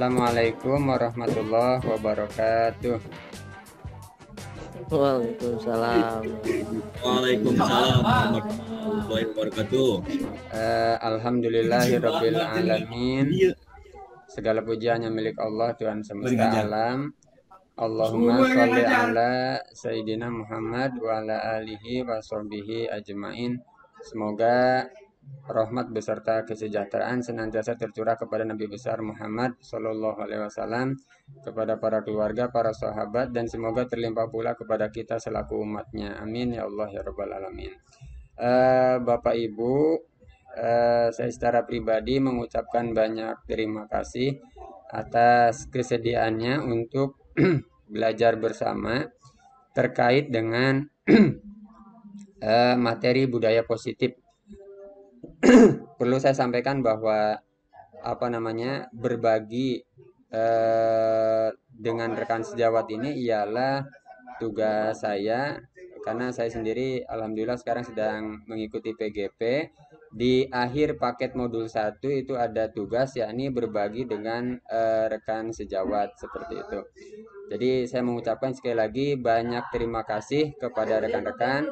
Assalamualaikum warahmatullahi wabarakatuh. Waalaikumsalam. Waalaikumsalam warahmatullahi wabarakatuh. Alhamdulillahirabbil alamin. Segala pujiannya milik Allah, Tuhan semesta alam. Allahumma sholli ala Sayyidina Muhammad wa ala alihi wa sahbihi ajmain. Semoga rahmat beserta kesejahteraan senantiasa tercurah kepada Nabi besar Muhammad Sallallahu Alaihi Wasallam, kepada para keluarga, para sahabat, dan semoga terlimpah pula kepada kita selaku umatnya. Amin ya Allah ya Rabbal Alamin. Bapak Ibu, saya secara pribadi mengucapkan banyak terima kasih atas kesediaannya untuk belajar bersama terkait dengan materi budaya positif. Perlu saya sampaikan bahwa berbagi dengan rekan sejawat ini ialah tugas saya, karena saya sendiri alhamdulillah sekarang sedang mengikuti PGP. Di akhir paket modul 1 itu ada tugas, yakni berbagi dengan rekan sejawat, seperti itu. Jadi saya mengucapkan sekali lagi banyak terima kasih kepada rekan-rekan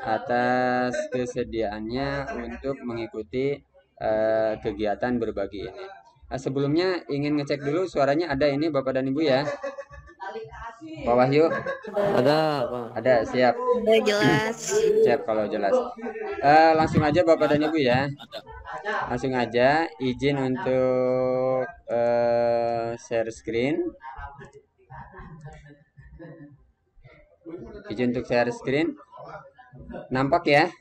atas kesediaannya untuk mengikuti kegiatan berbagi ini. Sebelumnya ingin ngecek dulu suaranya ada ini Bapak dan Ibu ya. Pak Wahyu Ada apa? ada, siap. Udah jelas. Siap kalau jelas. Langsung aja Bapak dan Ibu ya. Langsung aja izin untuk share screen. Izin untuk share screen. Nampak ya?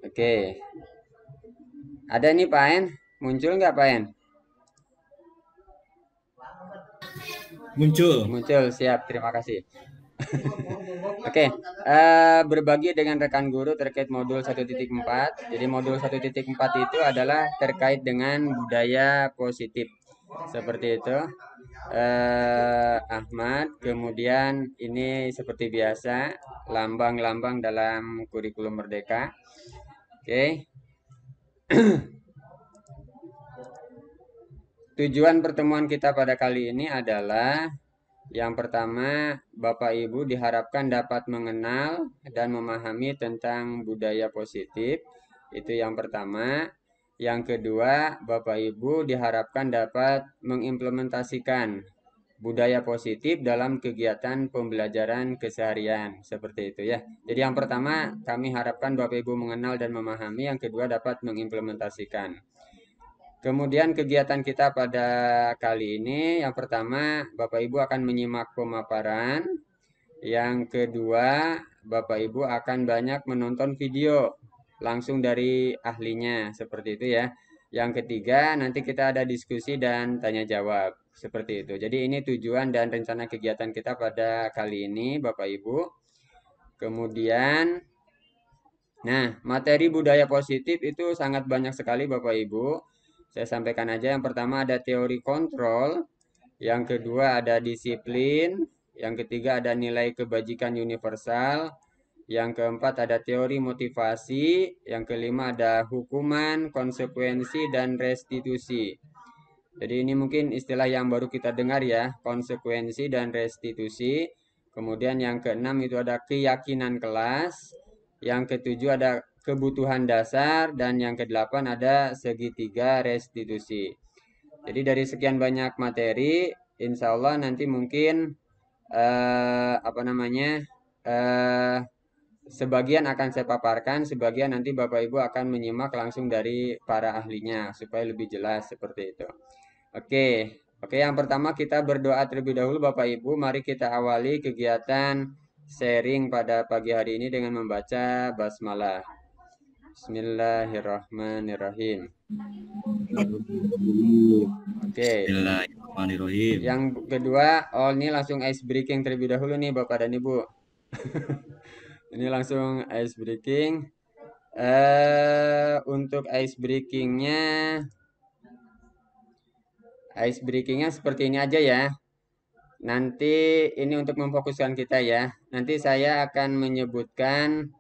Oke. Ada nih Pak En. Muncul nggak Pak En? Muncul. Muncul, siap. Terima kasih. Oke, berbagi dengan rekan guru terkait modul 1.4. Jadi modul 1.4 itu adalah terkait dengan budaya positif. Seperti itu. Ahmad, kemudian ini seperti biasa lambang-lambang dalam kurikulum Merdeka. Oke. Tujuan pertemuan kita pada kali ini adalah yang pertama, Bapak Ibu diharapkan dapat mengenal dan memahami tentang budaya positif. Itu yang pertama. Yang kedua, Bapak Ibu diharapkan dapat mengimplementasikan budaya positif dalam kegiatan pembelajaran keseharian. Seperti itu ya. Jadi yang pertama, kami harapkan Bapak Ibu mengenal dan memahami. Yang kedua, dapat mengimplementasikan. Kemudian kegiatan kita pada kali ini, yang pertama Bapak Ibu akan menyimak pemaparan. Yang kedua, Bapak Ibu akan banyak menonton video langsung dari ahlinya, seperti itu ya. Yang ketiga, nanti kita ada diskusi dan tanya jawab, seperti itu. Jadi ini tujuan dan rencana kegiatan kita pada kali ini, Bapak Ibu. Kemudian, nah, materi budaya positif itu sangat banyak sekali Bapak Ibu. Saya sampaikan aja, yang pertama ada teori kontrol, yang kedua ada disiplin, yang ketiga ada nilai kebajikan universal, yang keempat ada teori motivasi, yang kelima ada hukuman, konsekuensi, dan restitusi. Jadi ini mungkin istilah yang baru kita dengar ya, konsekuensi dan restitusi. Kemudian yang keenam itu ada keyakinan kelas, yang ketujuh ada kebutuhan dasar, dan yang kedelapan ada segitiga restitusi. Jadi dari sekian banyak materi, insya Allah nanti mungkin sebagian akan saya paparkan, sebagian nanti Bapak Ibu akan menyimak langsung dari para ahlinya supaya lebih jelas, seperti itu. Oke, yang pertama kita berdoa terlebih dahulu Bapak Ibu. Mari kita awali kegiatan sharing pada pagi hari ini dengan membaca basmalah. Bismillahirrahmanirrahim. Oke. Bismillahirrahmanirrahim. Yang kedua, ini langsung ice breaking terlebih dahulu nih Bapak dan Ibu. Ini langsung ice breaking. Untuk ice breakingnya seperti ini aja ya. Nanti ini untuk memfokuskan kita ya. Nanti saya akan menyebutkan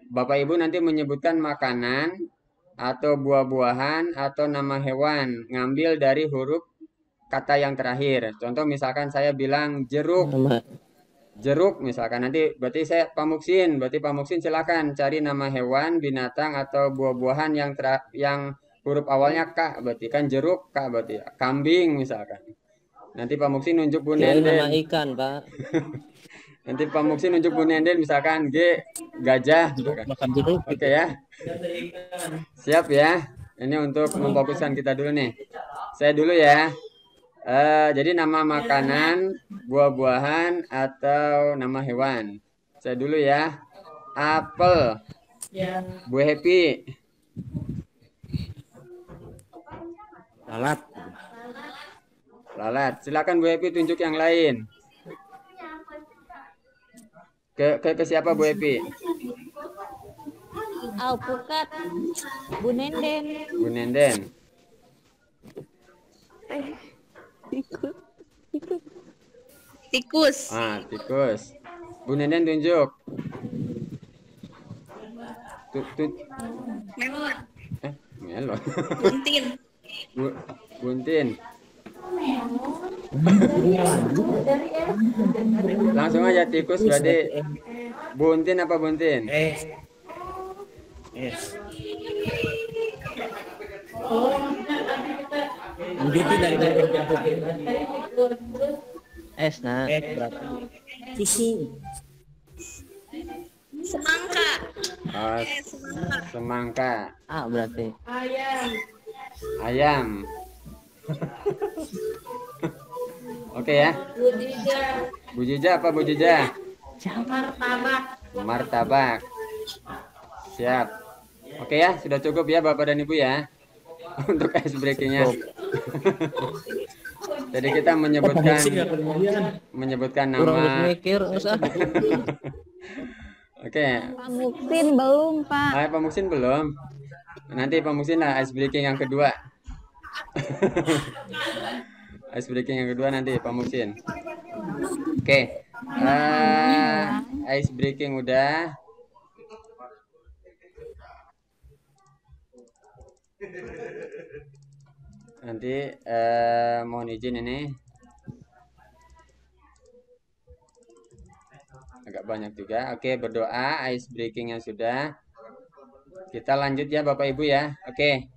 Bapak Ibu nanti menyebutkan makanan atau buah-buahan atau nama hewan, ngambil dari huruf kata yang terakhir. Contoh misalkan saya bilang jeruk, Nama jeruk misalkan, nanti berarti saya Pamuksin, berarti Pamuksin silakan cari nama hewan, binatang atau buah-buahan yang huruf awalnya K, berarti kan jeruk K berarti ya. Kambing misalkan. Nanti Pamuksin nunjuk Bu kirain nama Nenden. ikan, Pak. Nanti Pak Muksin nunjuk Bu Nenden misalkan G gajah misalkan. Makan jeruk Oke gitu. ya. Siap ya. Ini untuk memfokuskan kita dulu nih. Saya dulu ya. Jadi nama makanan, buah-buahan atau nama hewan. Saya dulu ya. Apel. Bu Happy. Lalat. Lalat. Silakan Bu Happy tunjuk yang lain. Ke siapa Bu Happy? Alpukat, Bu Nenden, Bu Nenden. tikus, Tikus. Bu Nenden tunjuk. melon, Melon. buntin, Buntin. Langsung aja tikus berarti buntin apa buntin? S, nah. semangka, Oh, semangka. A berarti. Ayam. Oke ya. Bujija apa bujija? Martabak. Siap. Oke ya, sudah cukup ya Bapak dan Ibu ya. Untuk ice breakingnya. Jadi kita menyebutkan Kurang nama. mikir, usah. Oke. Pak Muksin belum Pak. Pak Muksin belum. Nanti Pak Muksin lah ice breaking yang kedua. Ice breaking yang kedua nanti Pak Muksin. Oke. Ice breaking udah. Nanti mohon izin ini agak banyak juga. Oke, berdoa ice breakingnya sudah. Kita lanjut ya Bapak Ibu ya. Oke.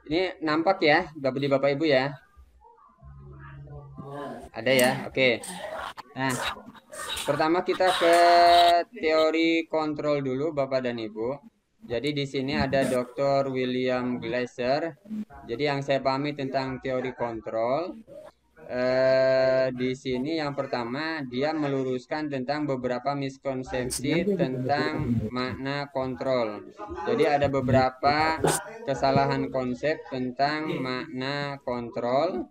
Ini nampak ya Bapak Ibu ya. Ada ya. Oke. Nah, pertama kita ke teori kontrol dulu Bapak dan Ibu. Jadi di sini ada Dr. William Glasser. Jadi yang saya pahami tentang teori kontrol, di sini yang pertama dia meluruskan tentang beberapa miskonsepsi tentang makna kontrol. Jadi ada beberapa kesalahan konsep tentang makna kontrol,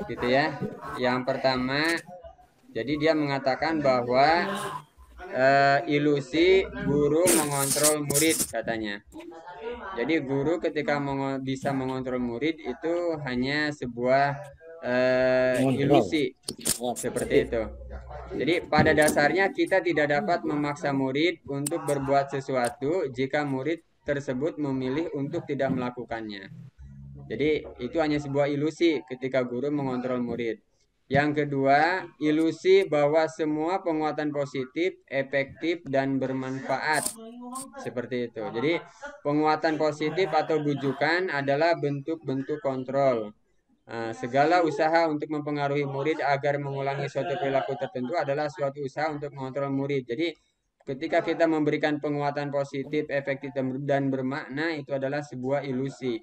gitu ya. Yang pertama, jadi dia mengatakan bahwa ilusi guru mengontrol murid katanya. Jadi guru ketika bisa mengontrol murid itu hanya sebuah ilusi seperti itu. Jadi pada dasarnya kita tidak dapat memaksa murid untuk berbuat sesuatu jika murid tersebut memilih untuk tidak melakukannya. Jadi itu hanya sebuah ilusi ketika guru mengontrol murid. Yang kedua, ilusi bahwa semua penguatan positif, efektif, dan bermanfaat. Seperti itu. Jadi, penguatan positif atau bujukan adalah bentuk-bentuk kontrol. Segala usaha untuk mempengaruhi murid agar mengulangi suatu perilaku tertentu adalah suatu usaha untuk mengontrol murid. Jadi, ketika kita memberikan penguatan positif, efektif, dan bermakna, itu adalah sebuah ilusi.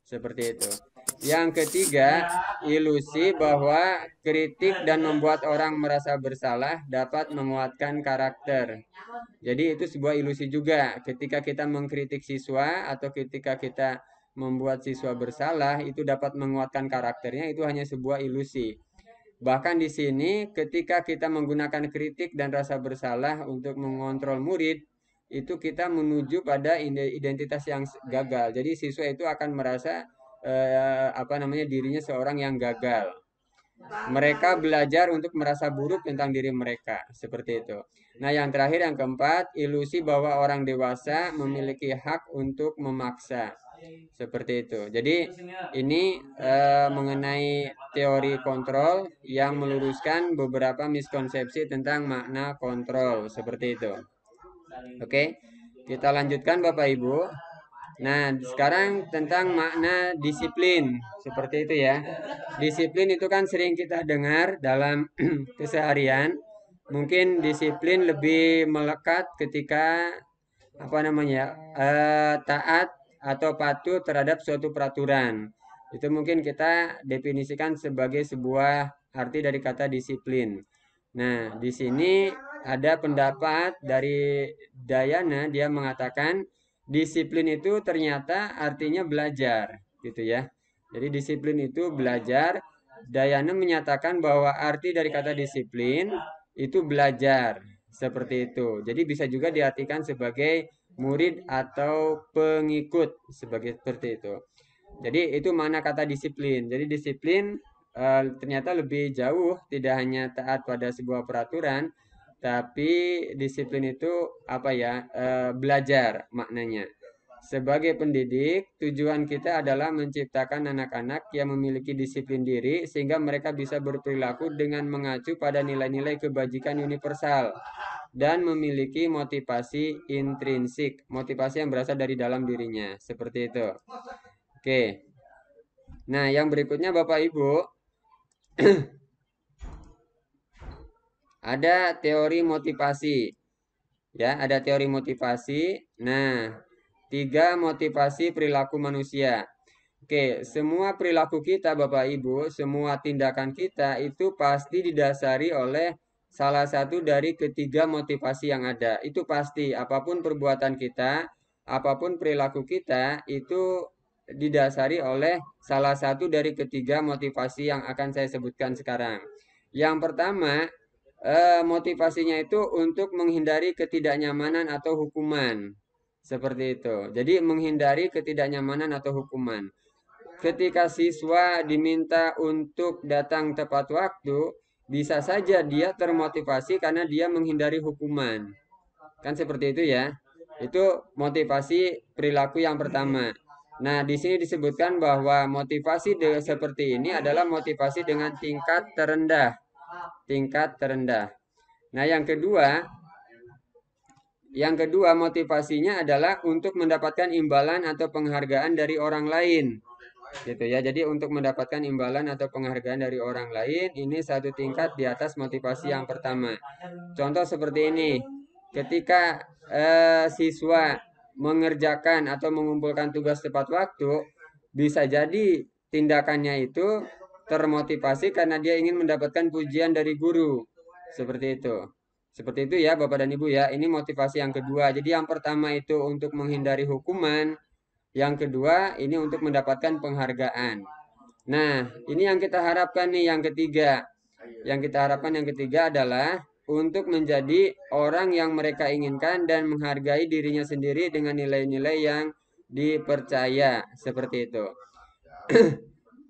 Seperti itu. Yang ketiga, ilusi bahwa kritik dan membuat orang merasa bersalah dapat menguatkan karakter. Jadi itu sebuah ilusi juga. Ketika kita mengkritik siswa atau ketika kita membuat siswa bersalah, itu dapat menguatkan karakternya, itu hanya sebuah ilusi. Bahkan di sini ketika kita menggunakan kritik dan rasa bersalah untuk mengontrol murid, itu kita menuju pada identitas yang gagal. Jadi siswa itu akan merasa dirinya seorang yang gagal. mereka belajar untuk merasa buruk tentang diri mereka, seperti itu. Nah, yang terakhir, yang keempat, ilusi bahwa orang dewasa memiliki hak untuk memaksa, seperti itu. Jadi ini mengenai teori kontrol yang meluruskan beberapa miskonsepsi tentang makna kontrol, seperti itu. Oke, kita lanjutkan Bapak Ibu. Nah, sekarang tentang makna disiplin, seperti itu ya. Disiplin itu kan sering kita dengar dalam keseharian. Mungkin disiplin lebih melekat ketika taat atau patuh terhadap suatu peraturan. Itu mungkin kita definisikan sebagai sebuah arti dari kata disiplin. Nah, di sini ada pendapat dari Dayana, dia mengatakan disiplin itu ternyata artinya belajar, gitu ya. Jadi disiplin itu belajar. Dayana menyatakan bahwa arti dari kata disiplin itu belajar, seperti itu. Jadi bisa juga diartikan sebagai murid atau pengikut, seperti itu. Jadi itu makna kata disiplin. Jadi disiplin ternyata lebih jauh, tidak hanya taat pada sebuah peraturan, tapi disiplin itu belajar maknanya. Sebagai pendidik, tujuan kita adalah menciptakan anak-anak yang memiliki disiplin diri sehingga mereka bisa berperilaku dengan mengacu pada nilai-nilai kebajikan universal dan memiliki motivasi intrinsik, motivasi yang berasal dari dalam dirinya, seperti itu. Oke. Nah, yang berikutnya Bapak Ibu, ada teori motivasi. Ya, ada teori motivasi. Nah, 3 motivasi perilaku manusia. Oke, semua perilaku kita Bapak Ibu, semua tindakan kita itu pasti didasari oleh salah satu dari ketiga motivasi yang ada. Itu pasti, apapun perbuatan kita, apapun perilaku kita, itu didasari oleh salah satu dari ketiga motivasi yang akan saya sebutkan sekarang. Yang pertama, motivasinya itu untuk menghindari ketidaknyamanan atau hukuman. Seperti itu. Jadi menghindari ketidaknyamanan atau hukuman. Ketika siswa diminta untuk datang tepat waktu, bisa saja dia termotivasi karena dia menghindari hukuman. Kan seperti itu ya. Itu motivasi perilaku yang pertama. Nah, di sini disebutkan bahwa motivasi seperti ini adalah motivasi dengan tingkat terendah. Tingkat terendah. Nah, yang kedua motivasinya adalah untuk mendapatkan imbalan atau penghargaan dari orang lain. Gitu ya. Jadi untuk mendapatkan imbalan atau penghargaan dari orang lain, ini satu tingkat di atas motivasi yang pertama. Contoh seperti ini. Ketika siswa mengerjakan atau mengumpulkan tugas tepat waktu, bisa jadi tindakannya itu termotivasi karena dia ingin mendapatkan pujian dari guru. Seperti itu. Seperti itu ya Bapak dan Ibu ya. Ini motivasi yang kedua. Jadi yang pertama itu untuk menghindari hukuman. Yang kedua ini untuk mendapatkan penghargaan. Nah, ini yang kita harapkan nih yang ketiga. Yang kita harapkan yang ketiga adalah untuk menjadi orang yang mereka inginkan dan menghargai dirinya sendiri dengan nilai-nilai yang dipercaya. Seperti itu.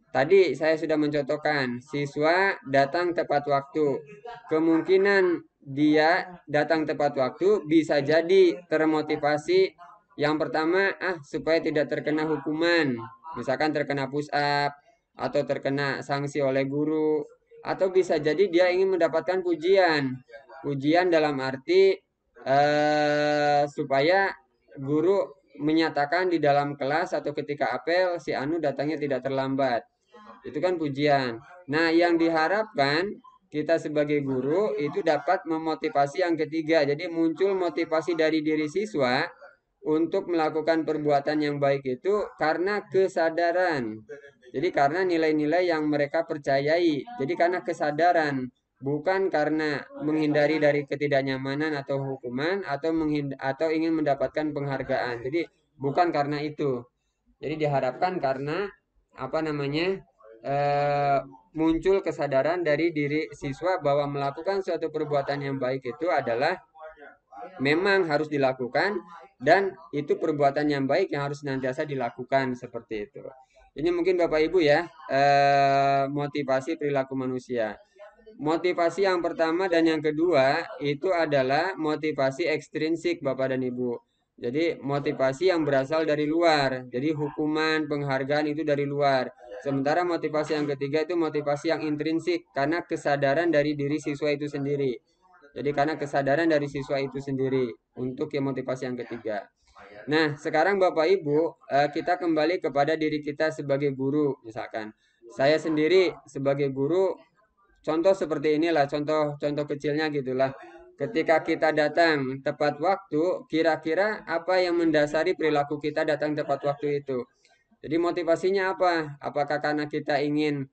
Tadi saya sudah mencontohkan, siswa datang tepat waktu. Kemungkinan dia datang tepat waktu bisa jadi termotivasi yang pertama, supaya tidak terkena hukuman. Misalkan terkena push up, atau terkena sanksi oleh guru. Atau bisa jadi dia ingin mendapatkan pujian. Pujian dalam arti supaya guru menyatakan di dalam kelas atau ketika apel si Anu datangnya tidak terlambat. Itu kan pujian. Nah, yang diharapkan kita sebagai guru itu dapat memotivasi yang ketiga. Jadi muncul motivasi dari diri siswa untuk melakukan perbuatan yang baik itu karena kesadaran. Jadi karena nilai-nilai yang mereka percayai. Jadi karena kesadaran, bukan karena menghindari dari ketidaknyamanan atau hukuman atau ingin mendapatkan penghargaan. Jadi bukan karena itu. Jadi diharapkan karena muncul kesadaran dari diri siswa bahwa melakukan suatu perbuatan yang baik itu adalah memang harus dilakukan dan itu perbuatan yang baik yang harus senantiasa dilakukan, seperti itu. Ini mungkin Bapak Ibu ya, motivasi perilaku manusia. Motivasi yang pertama dan yang kedua itu adalah motivasi ekstrinsik Bapak dan Ibu. Jadi motivasi yang berasal dari luar. Jadi hukuman, penghargaan itu dari luar. Sementara motivasi yang ketiga itu motivasi yang intrinsik karena kesadaran dari diri siswa itu sendiri. Jadi karena kesadaran dari siswa itu sendiri untuk yang motivasi yang ketiga. Nah, sekarang Bapak Ibu, kita kembali kepada diri kita sebagai guru misalkan. Saya sendiri sebagai guru, contoh seperti inilah, contoh kecilnya gitulah. Ketika kita datang tepat waktu, kira-kira apa yang mendasari perilaku kita datang tepat waktu itu? Jadi motivasinya apa? Apakah karena kita ingin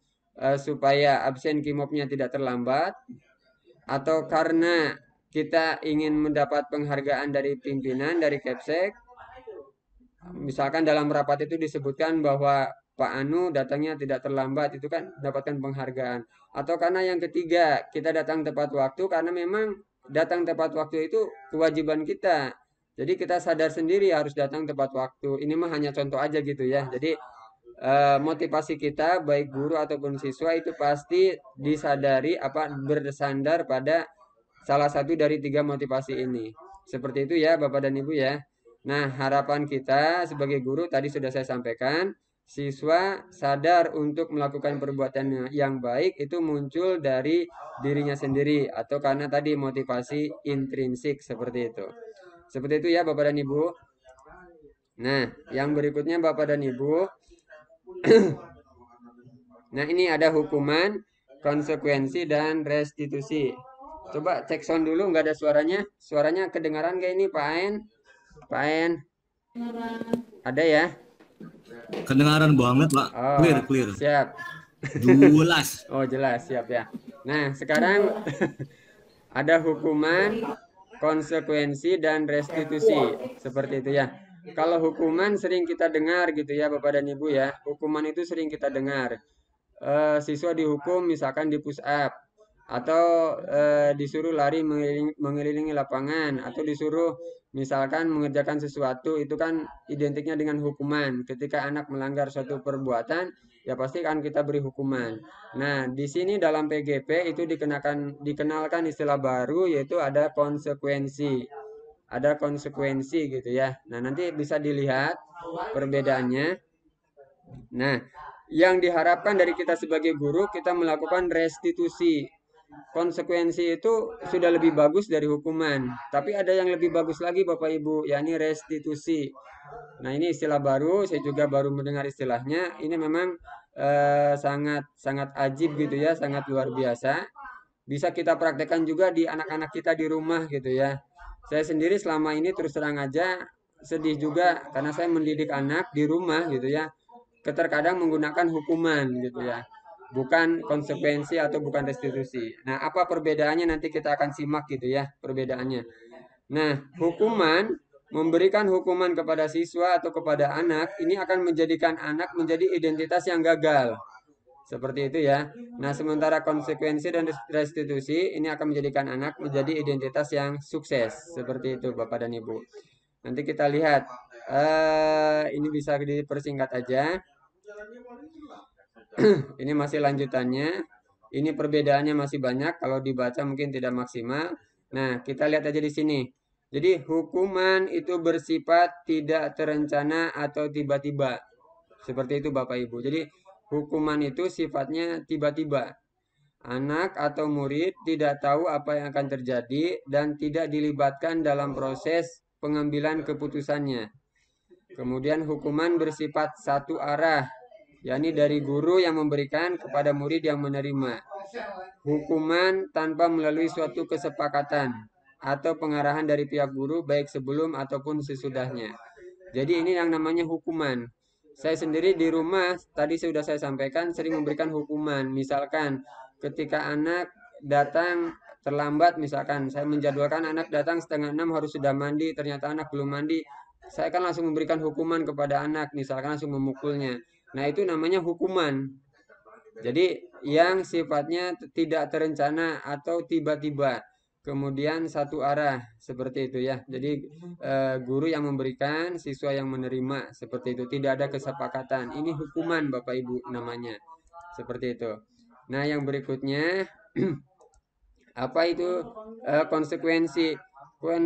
supaya absen kimopnya tidak terlambat? Atau karena kita ingin mendapat penghargaan dari pimpinan, dari Kepsek? Misalkan dalam rapat itu disebutkan bahwa Pak Anu datangnya tidak terlambat, itu kan mendapatkan penghargaan. Atau karena yang ketiga, kita datang tepat waktu karena memang datang tepat waktu itu kewajiban kita. Jadi kita sadar sendiri harus datang tepat waktu. Ini mah hanya contoh aja gitu ya. Jadi motivasi kita baik guru ataupun siswa itu pasti disadari apa bersandar pada salah satu dari tiga motivasi ini. Seperti itu ya Bapak dan Ibu ya. Nah, harapan kita sebagai guru tadi sudah saya sampaikan, siswa sadar untuk melakukan perbuatan yang baik itu muncul dari dirinya sendiri atau karena tadi motivasi intrinsik seperti itu. Seperti itu ya Bapak dan Ibu. Nah, yang berikutnya Bapak dan Ibu. Nah, ini ada hukuman, konsekuensi, dan restitusi. Coba cek sound dulu, nggak ada suaranya. Suaranya kedengaran kayak ini Pak En? Pak En? Ada ya? Kedengaran banget, Pak. Oh, Clear. siap. Jelas. Oh, jelas, siap ya. Nah, sekarang ada hukuman, konsekuensi, dan restitusi. Seperti itu ya. Kalau hukuman sering kita dengar gitu ya Bapak dan Ibu ya. Hukuman itu sering kita dengar. Siswa dihukum misalkan di push up. Atau disuruh lari mengelilingi lapangan. Atau disuruh misalkan mengerjakan sesuatu. Itu kan identiknya dengan hukuman. Ketika anak melanggar suatu perbuatan, ya pasti kan kita beri hukuman. Nah, di sini dalam PGP itu dikenalkan istilah baru yaitu ada konsekuensi. Ada konsekuensi gitu ya. Nah, nanti bisa dilihat perbedaannya. Nah, yang diharapkan dari kita sebagai guru, kita melakukan restitusi. Konsekuensi itu sudah lebih bagus dari hukuman. Tapi ada yang lebih bagus lagi Bapak Ibu, yakni restitusi. Nah, ini istilah baru, saya juga baru mendengar istilahnya. Ini memang sangat sangat ajib gitu ya, sangat luar biasa. Bisa kita praktekkan juga di anak-anak kita di rumah gitu ya. Saya sendiri selama ini terus terang aja sedih juga karena saya mendidik anak di rumah gitu ya. Terkadang menggunakan hukuman gitu ya. Bukan konsekuensi atau bukan restitusi. Nah, apa perbedaannya nanti kita akan simak gitu ya perbedaannya. Nah, hukuman memberikan hukuman kepada siswa atau kepada anak ini akan menjadikan anak menjadi identitas yang gagal. Seperti itu ya. Nah, sementara konsekuensi dan restitusi ini akan menjadikan anak menjadi identitas yang sukses. Seperti itu Bapak dan Ibu. Nanti kita lihat. Ini bisa dipersingkat aja. Ini masih lanjutannya. Ini perbedaannya masih banyak. Kalau dibaca mungkin tidak maksimal. Nah, kita lihat aja di sini. Jadi hukuman itu bersifat tidak terencana atau tiba-tiba. Seperti itu Bapak Ibu. Jadi hukuman itu sifatnya tiba-tiba. Anak atau murid tidak tahu apa yang akan terjadi dan tidak dilibatkan dalam proses pengambilan keputusannya. Kemudian hukuman bersifat satu arah, yakni dari guru yang memberikan kepada murid yang menerima. Hukuman tanpa melalui suatu kesepakatan atau pengarahan dari pihak guru baik sebelum ataupun sesudahnya. Jadi ini yang namanya hukuman. Saya sendiri di rumah tadi sudah saya sampaikan sering memberikan hukuman. Misalkan ketika anak datang terlambat, misalkan saya menjadwalkan anak datang 5:30 harus sudah mandi, ternyata anak belum mandi, saya akan langsung memberikan hukuman kepada anak, misalkan langsung memukulnya. Nah, itu namanya hukuman. Jadi yang sifatnya tidak terencana atau tiba-tiba. kemudian satu arah seperti itu ya. Jadi guru yang memberikan, siswa yang menerima seperti itu. Tidak ada kesepakatan. Ini hukuman Bapak Ibu namanya. Seperti itu. Nah, yang berikutnya apa itu konsekuensi?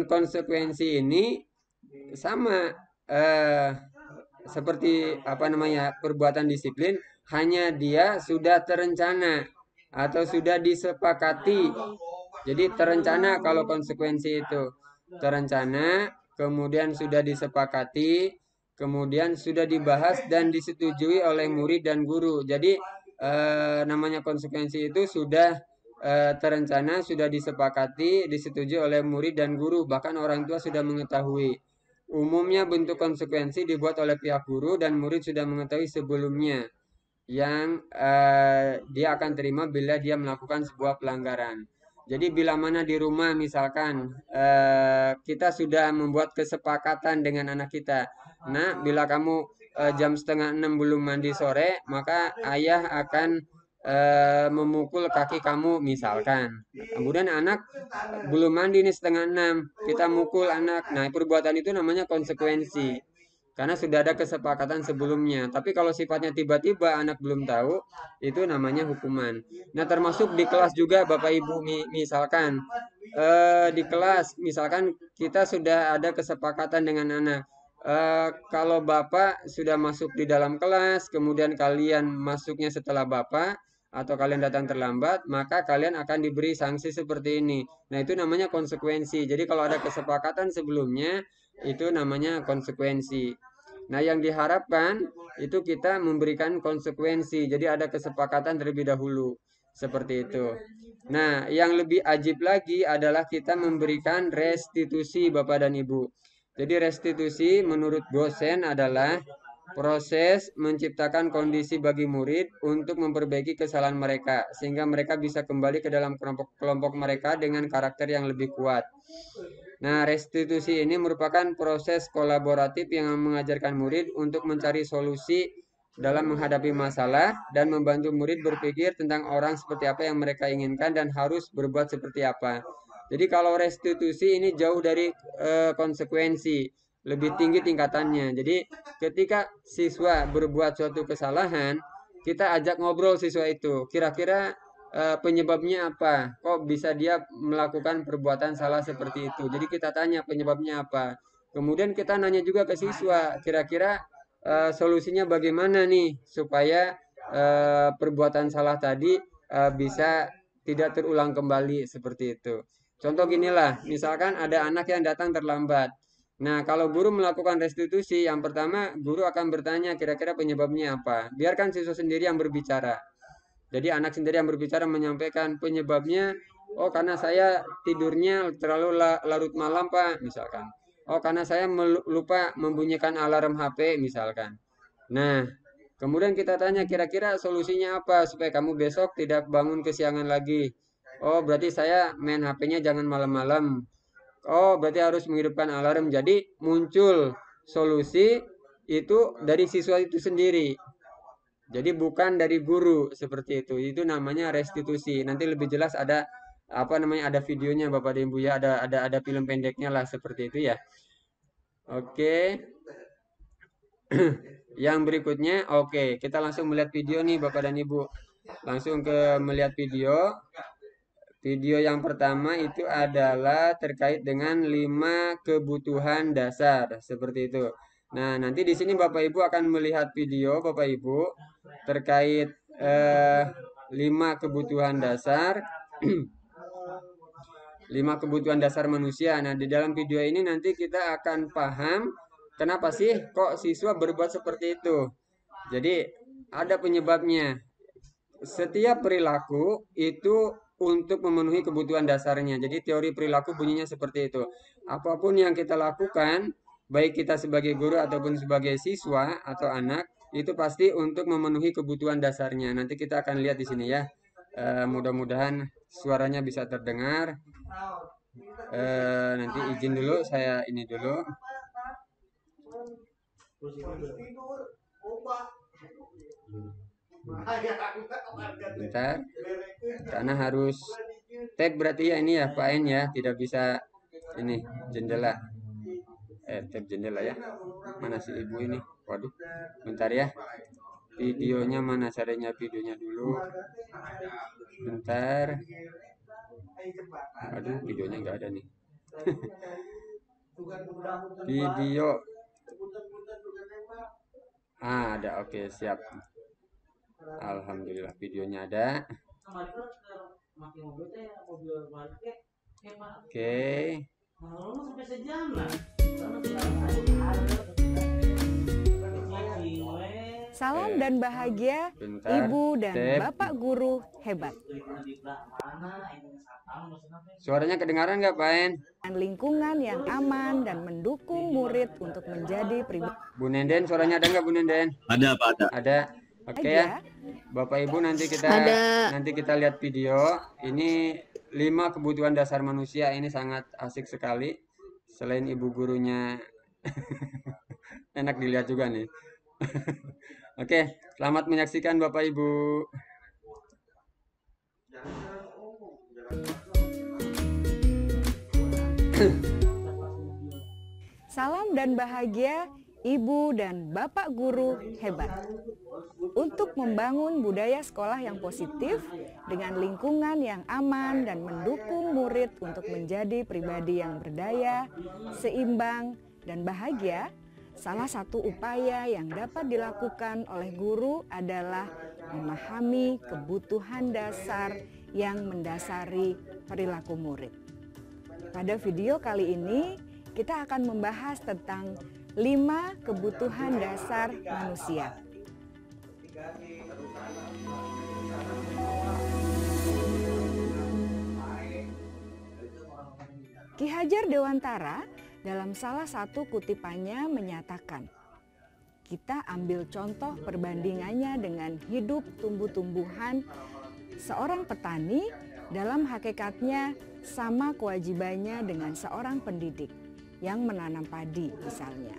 Konsekuensi ini sama seperti apa namanya perbuatan disiplin, hanya dia sudah terencana atau sudah disepakati. Jadi terencana kalau konsekuensi itu terencana, kemudian sudah disepakati, kemudian sudah dibahas dan disetujui oleh murid dan guru. Jadi namanya konsekuensi itu sudah terencana, sudah disepakati, disetujui oleh murid dan guru, bahkan orang tua sudah mengetahui. Umumnya bentuk konsekuensi dibuat oleh pihak guru dan murid sudah mengetahui sebelumnya yang dia akan terima bila dia melakukan sebuah pelanggaran. Jadi bila mana di rumah misalkan kita sudah membuat kesepakatan dengan anak kita. Nah, bila kamu jam setengah 6 belum mandi sore, maka ayah akan memukul kaki kamu misalkan. Kemudian anak belum mandi nih setengah 6, kita mukul anak. Nah, perbuatan itu namanya konsekuensi. Karena sudah ada kesepakatan sebelumnya. Tapi kalau sifatnya tiba-tiba anak belum tahu, itu namanya hukuman. Nah, termasuk di kelas juga Bapak Ibu, misalkan di kelas, misalkan kita sudah ada kesepakatan dengan anak. Kalau Bapak sudah masuk di dalam kelas, kemudian kalian masuknya setelah Bapak, atau kalian datang terlambat, maka kalian akan diberi sanksi seperti ini. Nah, itu namanya konsekuensi. Jadi kalau ada kesepakatan sebelumnya, itu namanya konsekuensi. Nah, yang diharapkan itu kita memberikan konsekuensi. Jadi ada kesepakatan terlebih dahulu. Seperti itu. Nah, yang lebih ajib lagi adalah kita memberikan restitusi Bapak dan Ibu. Jadi restitusi menurut dosen adalah proses menciptakan kondisi bagi murid untuk memperbaiki kesalahan mereka sehingga mereka bisa kembali ke dalam kelompok mereka dengan karakter yang lebih kuat. Nah, restitusi ini merupakan proses kolaboratif yang mengajarkan murid untuk mencari solusi dalam menghadapi masalah dan membantu murid berpikir tentang orang seperti apa yang mereka inginkan dan harus berbuat seperti apa. Jadi kalau restitusi ini jauh dari konsekuensi, lebih tinggi tingkatannya. Jadi ketika siswa berbuat suatu kesalahan, kita ajak ngobrol siswa itu. Kira-kira penyebabnya apa? Kok bisa dia melakukan perbuatan salah seperti itu? Jadi kita tanya penyebabnya apa. Kemudian kita nanya juga ke siswa, kira-kira solusinya bagaimana nih supaya perbuatan salah tadi bisa tidak terulang kembali seperti itu. Contoh ginilah, misalkan ada anak yang datang terlambat. Nah, kalau guru melakukan restitusi, yang pertama guru akan bertanya kira-kira penyebabnya apa. Biarkan siswa sendiri yang berbicara. Jadi anak sendiri yang berbicara menyampaikan penyebabnya, oh karena saya tidurnya terlalu larut malam Pak, misalkan. Oh karena saya lupa membunyikan alarm HP, misalkan. Nah, kemudian kita tanya kira-kira solusinya apa supaya kamu besok tidak bangun kesiangan lagi. Oh berarti saya main HP-nya jangan malam-malam. Oh berarti harus menghidupkan alarm. Jadi muncul solusi itu dari siswa itu sendiri. Jadi bukan dari guru seperti itu. Itu namanya restitusi. Nanti lebih jelas ada apa namanya ada videonya Bapak dan Ibu ya, ada film pendeknya lah seperti itu ya. Oke. Yang berikutnya, oke, kita langsung melihat video nih Bapak dan Ibu. Langsung ke melihat video. Video yang pertama itu adalah terkait dengan 5 kebutuhan dasar seperti itu. Nah, nanti di sini Bapak Ibu akan melihat video Bapak Ibu terkait 5 kebutuhan dasar 5 kebutuhan dasar manusia. Nah, di dalam video ini nanti kita akan paham kenapa sih kok siswa berbuat seperti itu. Jadi, ada penyebabnya. Setiap perilaku itu untuk memenuhi kebutuhan dasarnya. Jadi teori perilaku bunyinya seperti itu. Apapun yang kita lakukan, baik kita sebagai guru ataupun sebagai siswa atau anak, itu pasti untuk memenuhi kebutuhan dasarnya. Nanti kita akan lihat di sini ya. Mudah-mudahan suaranya bisa terdengar. Nanti izin dulu, saya ini dulu. Bentar, karena harus tab berarti ya ini ya Pak En ya, tidak bisa ini jendela. Tab jendela ya. Mana si ibu ini? Waduh, bentar ya. Videonya mana? Caranya videonya dulu. Bentar. Aduh, videonya nggak ada nih. Video. Ada. Oke, siap. Alhamdulillah videonya ada. Oke. Salam dan bahagia Bentar. Ibu dan Tab. Bapak guru hebat. Suaranya kedengaran nggak Pak En? Dan lingkungan yang aman dan mendukung murid untuk menjadi pribadi Bu Nenden, suaranya ada nggak Bu Nenden? Ada Pak, ada. Ada. Oke ya. Bapak Ibu nanti kita lihat video. Ini 5 kebutuhan dasar manusia, ini sangat asik sekali. Selain ibu gurunya enak dilihat juga nih. Oke, selamat menyaksikan Bapak Ibu. Salam dan bahagia Ibu dan Bapak guru hebat. Untuk membangun budaya sekolah yang positif dengan lingkungan yang aman dan mendukung murid untuk menjadi pribadi yang berdaya, seimbang, dan bahagia, salah satu upaya yang dapat dilakukan oleh guru adalah memahami kebutuhan dasar yang mendasari perilaku murid. Pada video kali ini, kita akan membahas tentang 5 kebutuhan dasar manusia. Ki Hajar Dewantara dalam salah satu kutipannya menyatakan, kita ambil contoh perbandingannya dengan hidup tumbuh-tumbuhan. Seorang petani dalam hakikatnya sama kewajibannya dengan seorang pendidik yang menanam padi misalnya.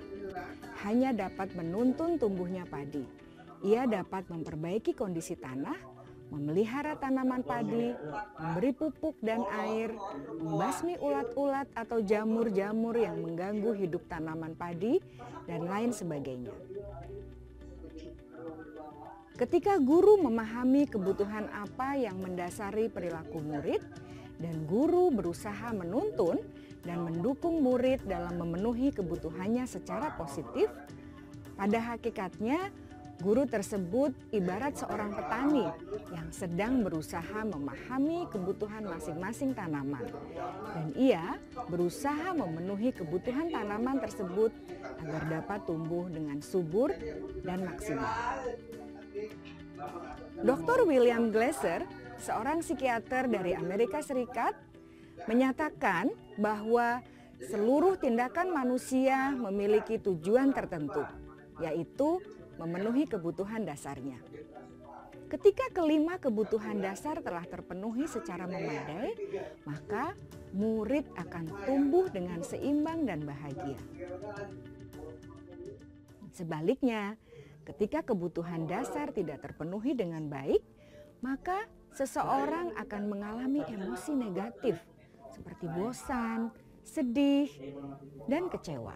Hanya dapat menuntun tumbuhnya padi. Ia dapat memperbaiki kondisi tanah, memelihara tanaman padi, memberi pupuk dan air, membasmi ulat-ulat atau jamur-jamur yang mengganggu hidup tanaman padi, dan lain sebagainya. Ketika guru memahami kebutuhan apa yang mendasari perilaku murid, dan guru berusaha menuntun dan mendukung murid dalam memenuhi kebutuhannya secara positif, pada hakikatnya guru tersebut ibarat seorang petani yang sedang berusaha memahami kebutuhan masing-masing tanaman, dan ia berusaha memenuhi kebutuhan tanaman tersebut agar dapat tumbuh dengan subur dan maksimal. Dr. William Glasser, seorang psikiater dari Amerika Serikat, menyatakan bahwa seluruh tindakan manusia memiliki tujuan tertentu, yaitu memenuhi kebutuhan dasarnya. Ketika kelima kebutuhan dasar telah terpenuhi secara memadai, maka murid akan tumbuh dengan seimbang dan bahagia. Sebaliknya, ketika kebutuhan dasar tidak terpenuhi dengan baik, maka seseorang akan mengalami emosi negatif seperti bosan, sedih, dan kecewa.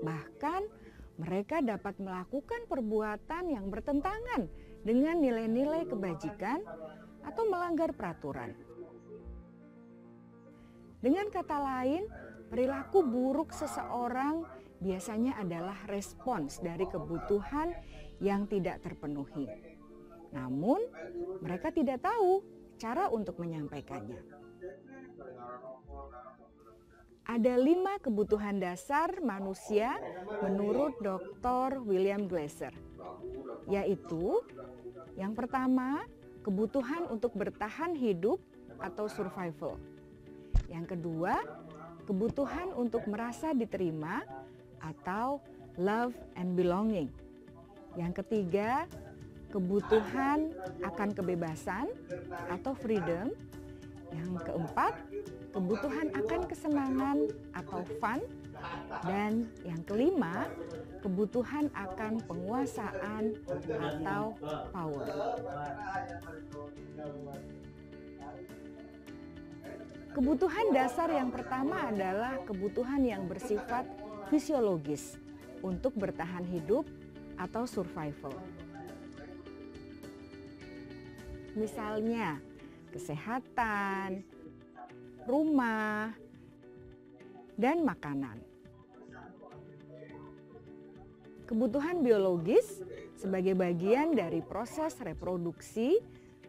Bahkan mereka dapat melakukan perbuatan yang bertentangan dengan nilai-nilai kebajikan atau melanggar peraturan. Dengan kata lain, perilaku buruk seseorang biasanya adalah respons dari kebutuhan yang tidak terpenuhi. Namun, mereka tidak tahu cara untuk menyampaikannya. Ada 5 kebutuhan dasar manusia menurut Dr. William Glasser, yaitu yang pertama, kebutuhan untuk bertahan hidup atau survival. Yang kedua, kebutuhan untuk merasa diterima atau love and belonging. Yang ketiga, kebutuhan akan kebebasan atau freedom. Yang keempat, kebutuhan akan kesenangan atau fun. Dan yang kelima, kebutuhan akan penguasaan atau power. Kebutuhan dasar yang pertama adalah kebutuhan yang bersifat fisiologis untuk bertahan hidup atau survival. Misalnya, kesehatan, rumah, dan makanan. Kebutuhan biologis sebagai bagian dari proses reproduksi,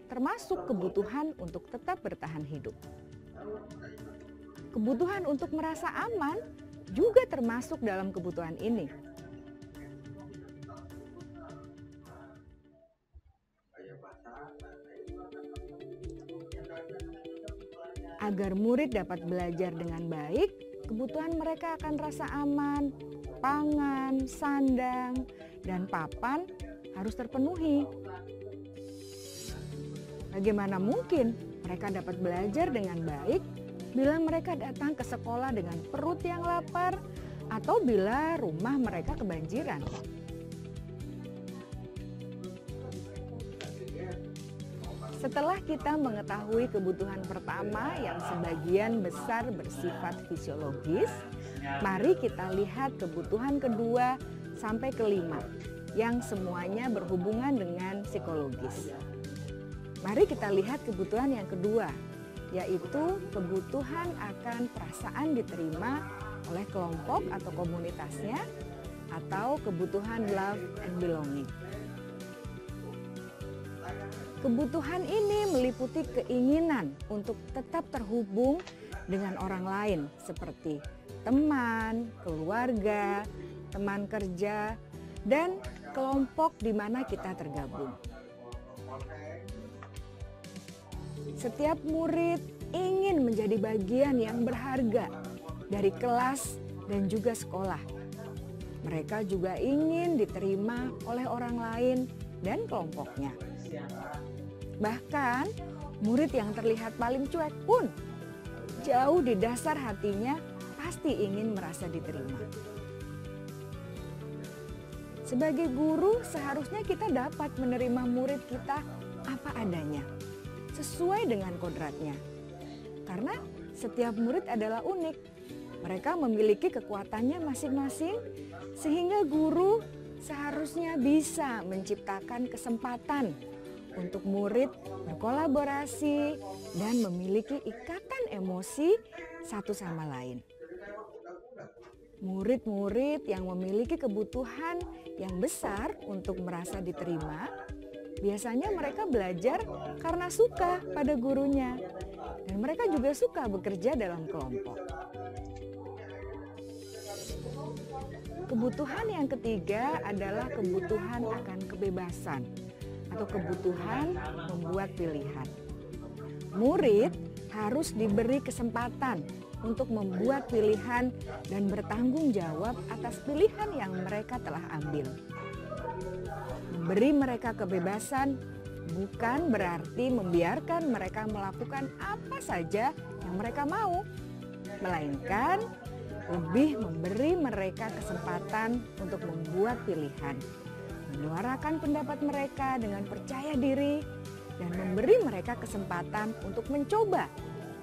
termasuk kebutuhan untuk tetap bertahan hidup. Kebutuhan untuk merasa aman juga termasuk dalam kebutuhan ini. Agar murid dapat belajar dengan baik, kebutuhan mereka akan rasa aman, pangan, sandang, dan papan harus terpenuhi. Bagaimana mungkin mereka dapat belajar dengan baik bila mereka datang ke sekolah dengan perut yang lapar atau bila rumah mereka kebanjiran? Setelah kita mengetahui kebutuhan pertama yang sebagian besar bersifat fisiologis, mari kita lihat kebutuhan kedua sampai kelima yang semuanya berhubungan dengan psikologis. Mari kita lihat kebutuhan yang kedua, yaitu kebutuhan akan perasaan diterima oleh kelompok atau komunitasnya, atau kebutuhan love and belonging. Kebutuhan ini meliputi keinginan untuk tetap terhubung dengan orang lain seperti teman, keluarga, teman kerja, dan kelompok di mana kita tergabung. Setiap murid ingin menjadi bagian yang berharga dari kelas dan juga sekolah. Mereka juga ingin diterima oleh orang lain dan kelompoknya. Bahkan murid yang terlihat paling cuek pun jauh di dasar hatinya pasti ingin merasa diterima. Sebagai guru seharusnya kita dapat menerima murid kita apa adanya, sesuai dengan kodratnya. Karena setiap murid adalah unik. Mereka memiliki kekuatannya masing-masing sehingga guru seharusnya bisa menciptakan kesempatan untuk murid berkolaborasi dan memiliki ikatan emosi satu sama lain. Murid-murid yang memiliki kebutuhan yang besar untuk merasa diterima, biasanya mereka belajar karena suka pada gurunya, dan mereka juga suka bekerja dalam kelompok. Kebutuhan yang ketiga adalah kebutuhan akan kebebasan atau kebutuhan membuat pilihan. Murid harus diberi kesempatan untuk membuat pilihan dan bertanggung jawab atas pilihan yang mereka telah ambil. Memberi mereka kebebasan bukan berarti membiarkan mereka melakukan apa saja yang mereka mau, melainkan lebih memberi mereka kesempatan untuk membuat pilihan, menyuarakan pendapat mereka dengan percaya diri, dan memberi mereka kesempatan untuk mencoba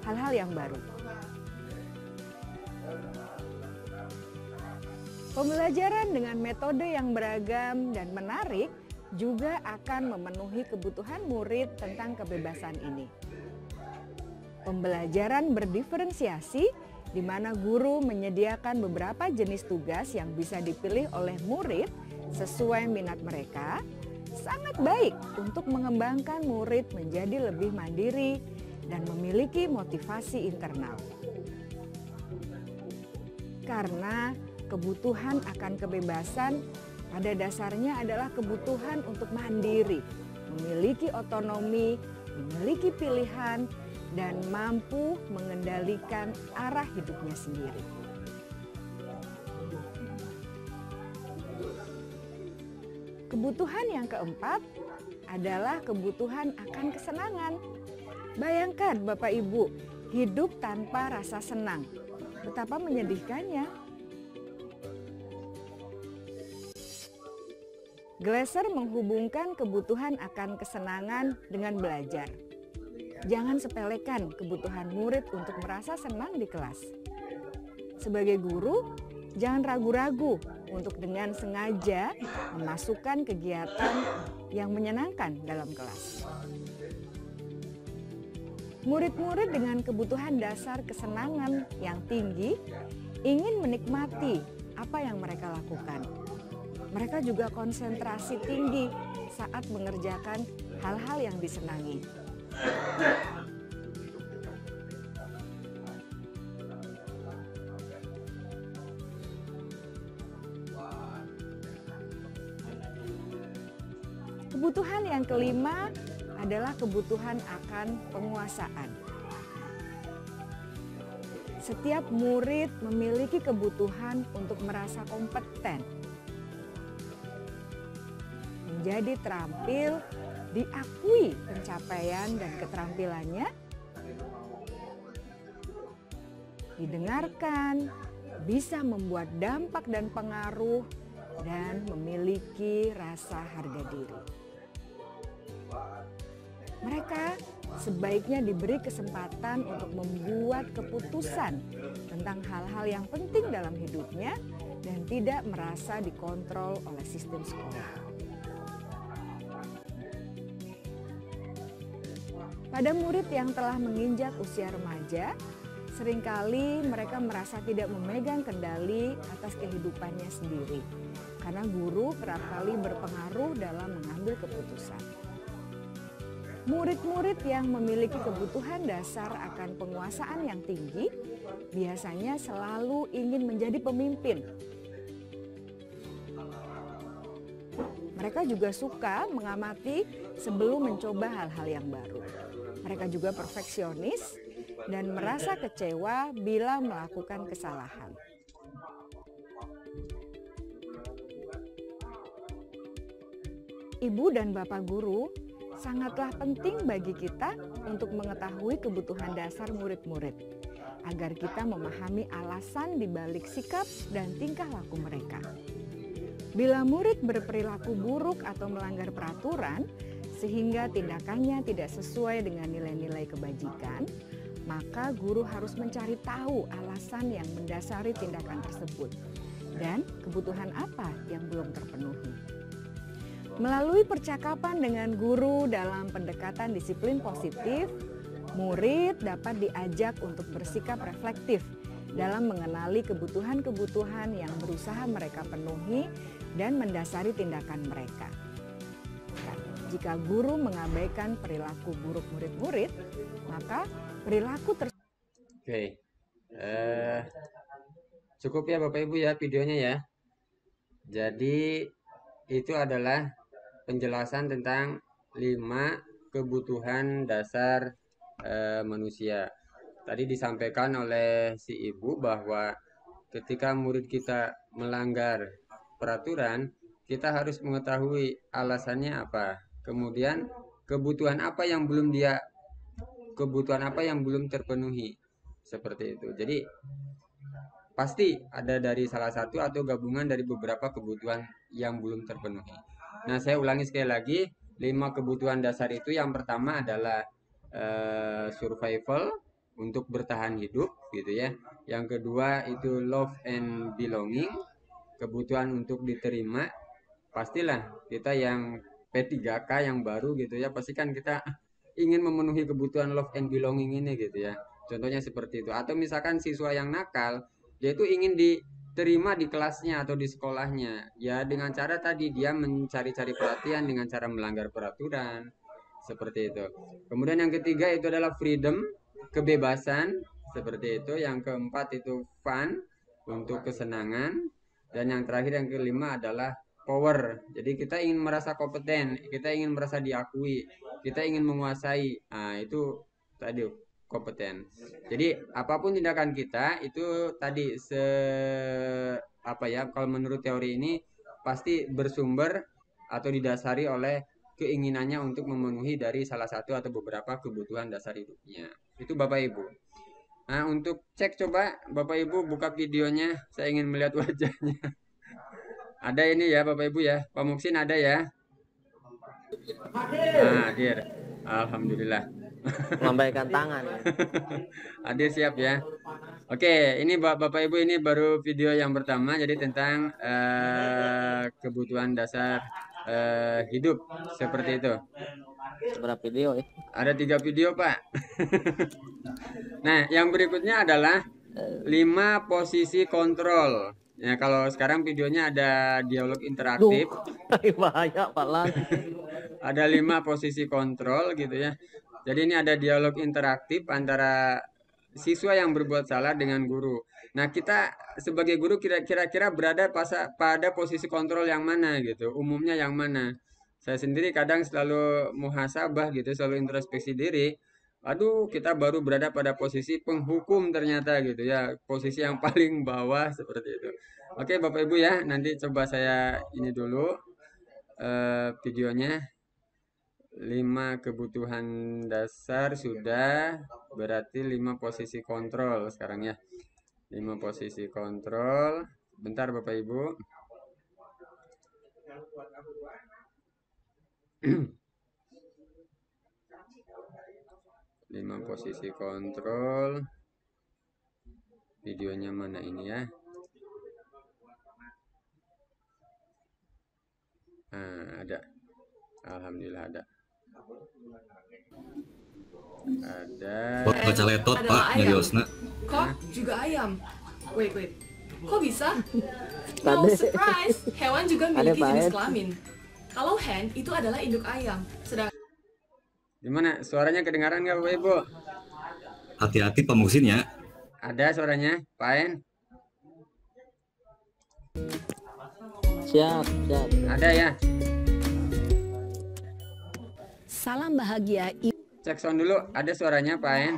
hal-hal yang baru. Pembelajaran dengan metode yang beragam dan menarik juga akan memenuhi kebutuhan murid tentang kebebasan ini. Pembelajaran berdiferensiasi di mana guru menyediakan beberapa jenis tugas yang bisa dipilih oleh murid sesuai minat mereka, sangat baik untuk mengembangkan murid menjadi lebih mandiri dan memiliki motivasi internal. Karena kebutuhan akan kebebasan pada dasarnya adalah kebutuhan untuk mandiri, memiliki otonomi, memiliki pilihan, dan mampu mengendalikan arah hidupnya sendiri. Kebutuhan yang keempat adalah kebutuhan akan kesenangan. Bayangkan Bapak Ibu, hidup tanpa rasa senang. Betapa menyedihkannya. Glasser menghubungkan kebutuhan akan kesenangan dengan belajar. Jangan sepelekan kebutuhan murid untuk merasa senang di kelas. Sebagai guru, jangan ragu-ragu untuk dengan sengaja memasukkan kegiatan yang menyenangkan dalam kelas. Murid-murid dengan kebutuhan dasar kesenangan yang tinggi ingin menikmati apa yang mereka lakukan. Mereka juga konsentrasi tinggi saat mengerjakan hal-hal yang disenangi. Kebutuhan yang kelima adalah kebutuhan akan penguasaan. Setiap murid memiliki kebutuhan untuk merasa kompeten, menjadi terampil, diakui pencapaian dan keterampilannya, didengarkan, bisa membuat dampak dan pengaruh, dan memiliki rasa harga diri. Mereka sebaiknya diberi kesempatan untuk membuat keputusan tentang hal-hal yang penting dalam hidupnya dan tidak merasa dikontrol oleh sistem sekolah. Pada murid yang telah menginjak usia remaja, seringkali mereka merasa tidak memegang kendali atas kehidupannya sendiri, karena guru kerap kali berpengaruh dalam mengambil keputusan. Murid-murid yang memiliki kebutuhan dasar akan penguasaan yang tinggi biasanya selalu ingin menjadi pemimpin. Mereka juga suka mengamati sebelum mencoba hal-hal yang baru. Mereka juga perfeksionis dan merasa kecewa bila melakukan kesalahan. Ibu dan Bapak guru sangatlah penting bagi kita untuk mengetahui kebutuhan dasar murid-murid, agar kita memahami alasan di balik sikap dan tingkah laku mereka. Bila murid berperilaku buruk atau melanggar peraturan, sehingga tindakannya tidak sesuai dengan nilai-nilai kebajikan, maka guru harus mencari tahu alasan yang mendasari tindakan tersebut dan kebutuhan apa yang belum terpenuhi. Melalui percakapan dengan guru dalam pendekatan disiplin positif, murid dapat diajak untuk bersikap reflektif dalam mengenali kebutuhan-kebutuhan yang berusaha mereka penuhi dan mendasari tindakan mereka. Jika guru mengabaikan perilaku buruk murid-murid, maka perilaku Oke. Cukup ya Bapak Ibu ya videonya ya. Jadi itu adalah penjelasan tentang 5 kebutuhan dasar manusia. Tadi disampaikan oleh si ibu bahwa ketika murid kita melanggar peraturan, kita harus mengetahui alasannya apa. Kemudian kebutuhan apa yang belum terpenuhi. Seperti itu. Jadi pasti ada dari salah satu atau gabungan dari beberapa kebutuhan yang belum terpenuhi. Nah, saya ulangi sekali lagi, 5 kebutuhan dasar itu yang pertama adalah survival, untuk bertahan hidup gitu ya. Yang kedua itu love and belonging, kebutuhan untuk diterima. Pastilah kita yang P3K yang baru gitu ya, pasti kan kita ingin memenuhi kebutuhan love and belonging ini gitu ya. Contohnya seperti itu. Atau misalkan siswa yang nakal, dia itu ingin diterima di kelasnya atau di sekolahnya. Ya dengan cara tadi dia mencari-cari perhatian dengan cara melanggar peraturan. Seperti itu. Kemudian yang ketiga itu adalah freedom, kebebasan. Seperti itu. Yang keempat itu fun, untuk kesenangan. Dan yang terakhir yang kelima adalah power. Jadi kita ingin merasa kompeten, kita ingin merasa diakui, kita ingin menguasai. Nah, itu tadi kompeten. Jadi apapun tindakan kita itu tadi kalau menurut teori ini pasti bersumber atau didasari oleh keinginannya untuk memenuhi dari salah satu atau beberapa kebutuhan dasar hidupnya. Itu Bapak Ibu. Nah, untuk cek coba Bapak Ibu buka videonya, saya ingin melihat wajahnya. Ada ini ya Bapak Ibu ya. Pak Muksin ada ya? Nah, hadir. Alhamdulillah. Melambaikan tangan. Hadir siap ya. Oke, ini Bapak Ibu ini baru video yang pertama jadi tentang kebutuhan dasar hidup seperti itu. Berapa video ya? Ada 3 video Pak. Nah, yang berikutnya adalah 5 posisi kontrol. Ya, kalau sekarang videonya ada dialog interaktif. Bahaya Pak Lang. Ada 5 posisi kontrol gitu ya. Jadi ini ada dialog interaktif antara siswa yang berbuat salah dengan guru. Nah, kita sebagai guru kira-kira berada pada posisi kontrol yang mana gitu. Umumnya yang mana? Saya sendiri kadang selalu muhasabah gitu, selalu introspeksi diri. Aduh, kita baru berada pada posisi penghukum ternyata gitu ya. Posisi yang paling bawah seperti itu. Oke, Bapak Ibu ya, nanti coba saya ini dulu videonya. 5 kebutuhan dasar sudah, berarti 5 posisi kontrol sekarang ya. 5 posisi kontrol. Bentar Bapak Ibu. 5 posisi kontrol. Videonya mana ini ya? Nah, ada. Alhamdulillah ada. Baca letot Pak nyariosna. Kok juga ayam? Wait. Kok bisa? Tadi. No surprise, hewan juga Ada memiliki Pak jenis Ed. kelamin. Kalau hen itu adalah induk ayam, sedangkan Gimana? Suaranya kedengaran nggak Bapak Ibu? Hati-hati Pak Muksin ya. Ada suaranya, Pak En? Siap. Ada ya? Salam bahagia Cek sound dulu, ada suaranya Pak En?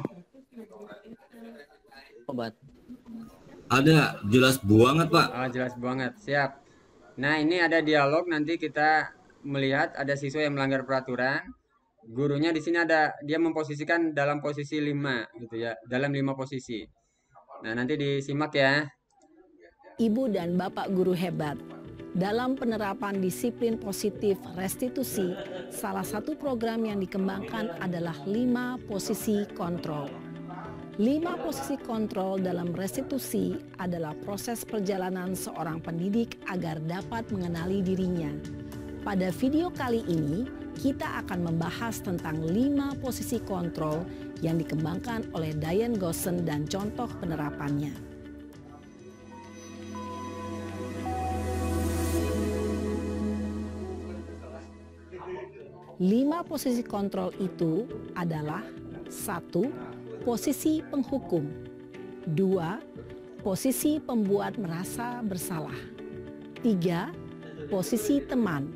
Obat. Ada, jelas banget Pak. Oh, jelas banget, siap. Nah, ini ada dialog, nanti kita melihat ada siswa yang melanggar peraturan. Gurunya di sini ada, dia memposisikan dalam posisi 5 gitu ya, dalam 5 posisi. Nah, nanti disimak ya. Ibu dan Bapak guru hebat. Dalam penerapan disiplin positif restitusi, salah satu program yang dikembangkan adalah 5 posisi kontrol. 5 posisi kontrol dalam restitusi adalah proses perjalanan seorang pendidik agar dapat mengenali dirinya. Pada video kali ini, kita akan membahas tentang 5 posisi kontrol yang dikembangkan oleh Diane Gossen dan contoh penerapannya. Lima posisi kontrol itu adalah 1. Posisi penghukum. 2. Posisi pembuat merasa bersalah. 3. Posisi teman.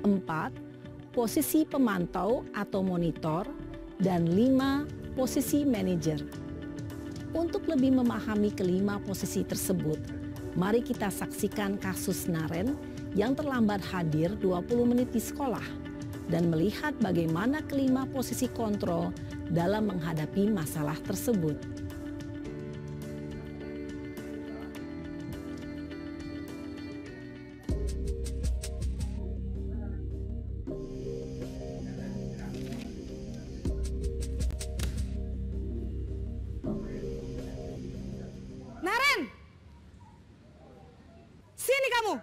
4. Posisi pemantau atau monitor. Dan 5. Posisi manajer. Untuk lebih memahami kelima posisi tersebut, mari kita saksikan kasus Naren yang terlambat hadir 20 menit di sekolah dan melihat bagaimana kelima posisi kontrol dalam menghadapi masalah tersebut. Naren! Sini kamu!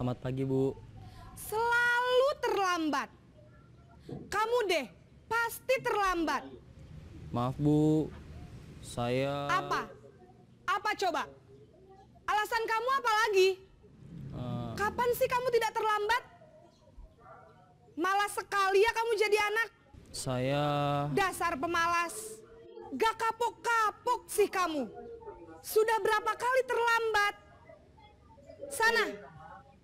Selamat pagi Bu. Selalu terlambat. Kamu deh, pasti terlambat. Maaf Bu, saya... Apa? Apa coba? Alasan kamu apa lagi? Kapan sih kamu tidak terlambat? Malas sekali ya kamu jadi anak. Saya... Dasar pemalas. Gak kapok-kapok sih kamu. Sudah berapa kali terlambat? Sana,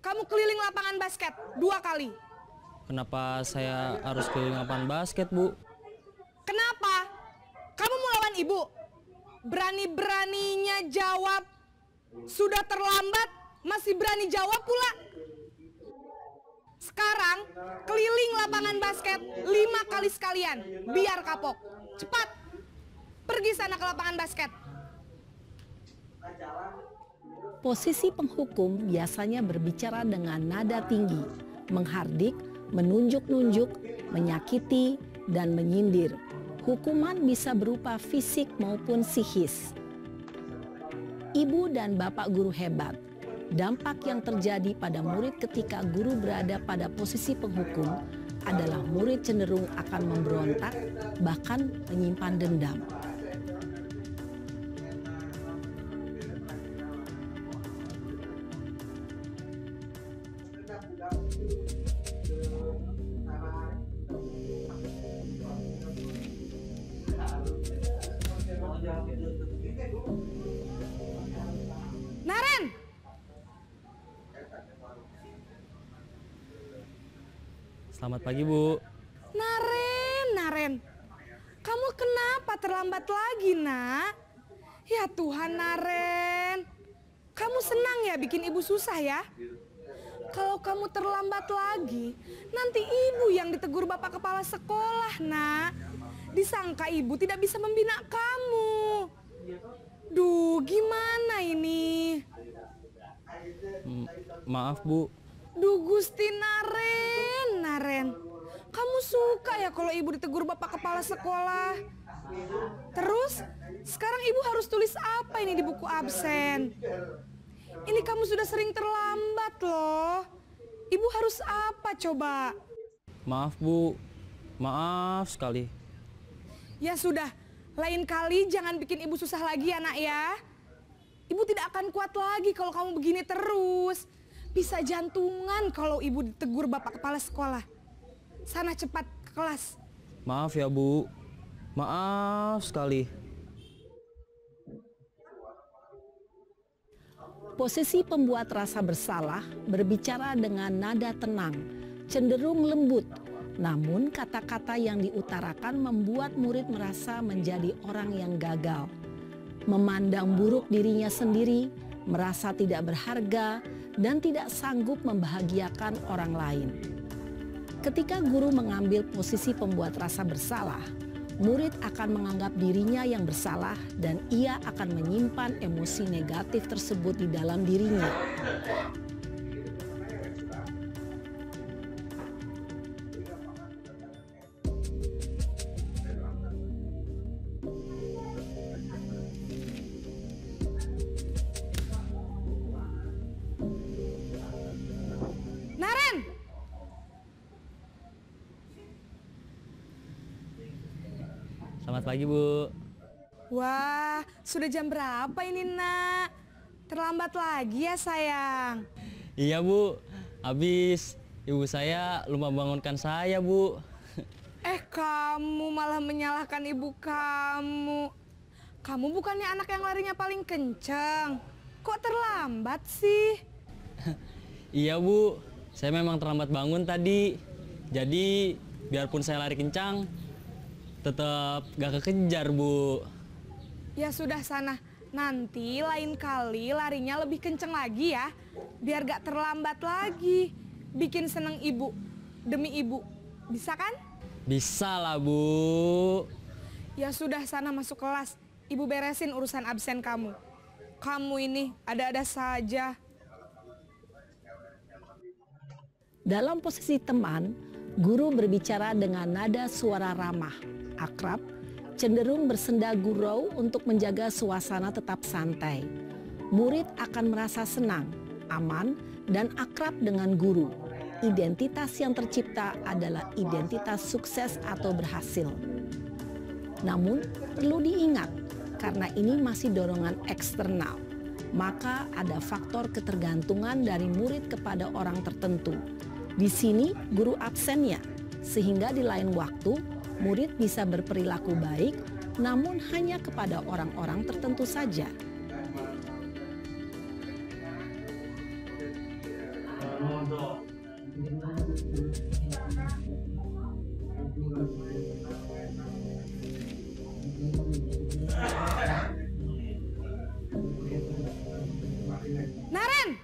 kamu keliling lapangan basket 2 kali. Kenapa saya harus keliling lapangan basket Bu? Kenapa? Kamu mau lawan ibu? Berani-beraninya jawab. Sudah terlambat, masih berani jawab pula. Sekarang keliling lapangan basket 5 kali sekalian, biar kapok. Cepat, pergi sana ke lapangan basket. Posisi penghukum biasanya berbicara dengan nada tinggi, menghardik, menunjuk-nunjuk, menyakiti, dan menyindir. Hukuman bisa berupa fisik maupun psikis. Ibu dan bapak guru hebat. Dampak yang terjadi pada murid ketika guru berada pada posisi penghukum adalah murid cenderung akan memberontak, bahkan menyimpan dendam. Naren! Selamat pagi, Bu. Naren. Kamu kenapa terlambat lagi, Nak? Ya Tuhan, Naren. Kamu senang ya bikin ibu susah ya? Kalau kamu terlambat lagi, nanti ibu yang ditegur bapak kepala sekolah, Nak. Disangka ibu tidak bisa membina kamu. Duh, gimana ini? Maaf, Bu. Duh, Gusti Naren. Kamu suka ya kalau ibu ditegur bapak kepala sekolah? Terus, sekarang ibu harus tulis apa ini di buku absen? Ini kamu sudah sering terlambat loh. Ibu harus apa coba? Maaf, Bu. Maaf sekali. Ya sudah, lain kali jangan bikin ibu susah lagi ya, Nak ya. Ibu tidak akan kuat lagi kalau kamu begini terus. Bisa jantungan kalau ibu ditegur bapak kepala sekolah. Sana cepat ke kelas. Maaf ya, Bu. Maaf sekali. Posisi pembuat rasa bersalah berbicara dengan nada tenang, cenderung lembut. Namun kata-kata yang diutarakan membuat murid merasa menjadi orang yang gagal. Memandang buruk dirinya sendiri, merasa tidak berharga, dan tidak sanggup membahagiakan orang lain. Ketika guru mengambil posisi pembuat rasa bersalah, murid akan menganggap dirinya yang bersalah dan ia akan menyimpan emosi negatif tersebut di dalam dirinya. Naren! Selamat pagi, Bu. Wah, sudah jam berapa ini, Nak? Terlambat lagi ya, sayang. Iya, Bu. Habis ibu saya lupa bangunkan saya, Bu. Kamu malah menyalahkan ibu kamu. Kamu bukannya anak yang larinya paling kencang. Kok terlambat sih? Iya, Bu. Saya memang terlambat bangun tadi. Jadi, biarpun saya lari kencang, tetap gak kekejar, Bu. Ya sudah sana. Nanti lain kali larinya lebih kenceng lagi ya. Biar gak terlambat lagi. Bikin seneng ibu. Demi ibu. Bisa kan? Bisa lah, Bu. Ya sudah sana masuk kelas. Ibu beresin urusan absen kamu. Kamu ini ada-ada saja. Dalam posisi teman, guru berbicara dengan nada suara ramah, akrab, cenderung bersenda gurau untuk menjaga suasana tetap santai. Murid akan merasa senang, aman, dan akrab dengan guru. Identitas yang tercipta adalah identitas sukses atau berhasil. Namun, perlu diingat, karena ini masih dorongan eksternal, maka ada faktor ketergantungan dari murid kepada orang tertentu. Di sini guru absennya, sehingga di lain waktu murid bisa berperilaku baik, namun hanya kepada orang-orang tertentu saja. Naren!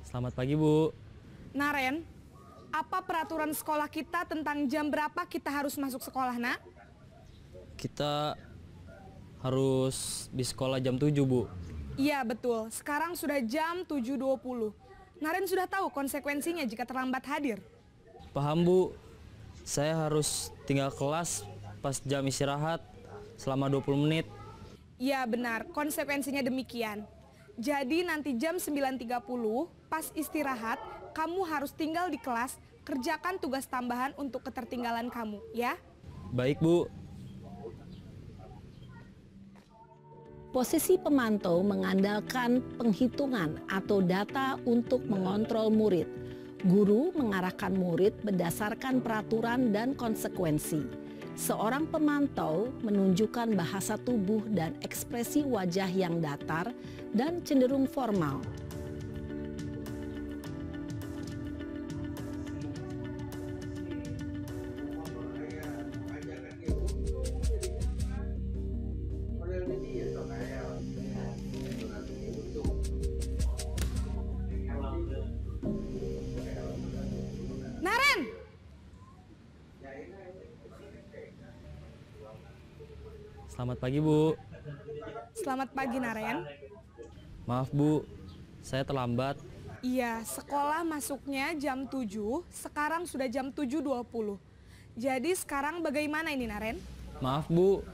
Selamat pagi, Bu. Naren, apa peraturan sekolah kita tentang jam berapa kita harus masuk sekolah, Nak? harus di sekolah jam 7, Bu. Iya betul, sekarang sudah jam 7.20. Naren sudah tahu konsekuensinya jika terlambat hadir. Paham, Bu. Saya harus tinggal kelas pas jam istirahat selama 20 menit. Iya benar, konsekuensinya demikian. Jadi nanti jam 9.30 pas istirahat, kamu harus tinggal di kelas, kerjakan tugas tambahan untuk ketertinggalan kamu, ya. Baik, Bu. Posisi pemantau mengandalkan penghitungan atau data untuk mengontrol murid. Guru mengarahkan murid berdasarkan peraturan dan konsekuensi. Seorang pemantau menunjukkan bahasa tubuh dan ekspresi wajah yang datar dan cenderung formal. Naren! Selamat pagi, Bu. Selamat pagi, Naren. Maaf, Bu. Saya terlambat. Iya, sekolah masuknya jam 7, sekarang sudah jam 7.20. Jadi sekarang bagaimana ini, Naren? Maaf, Bu.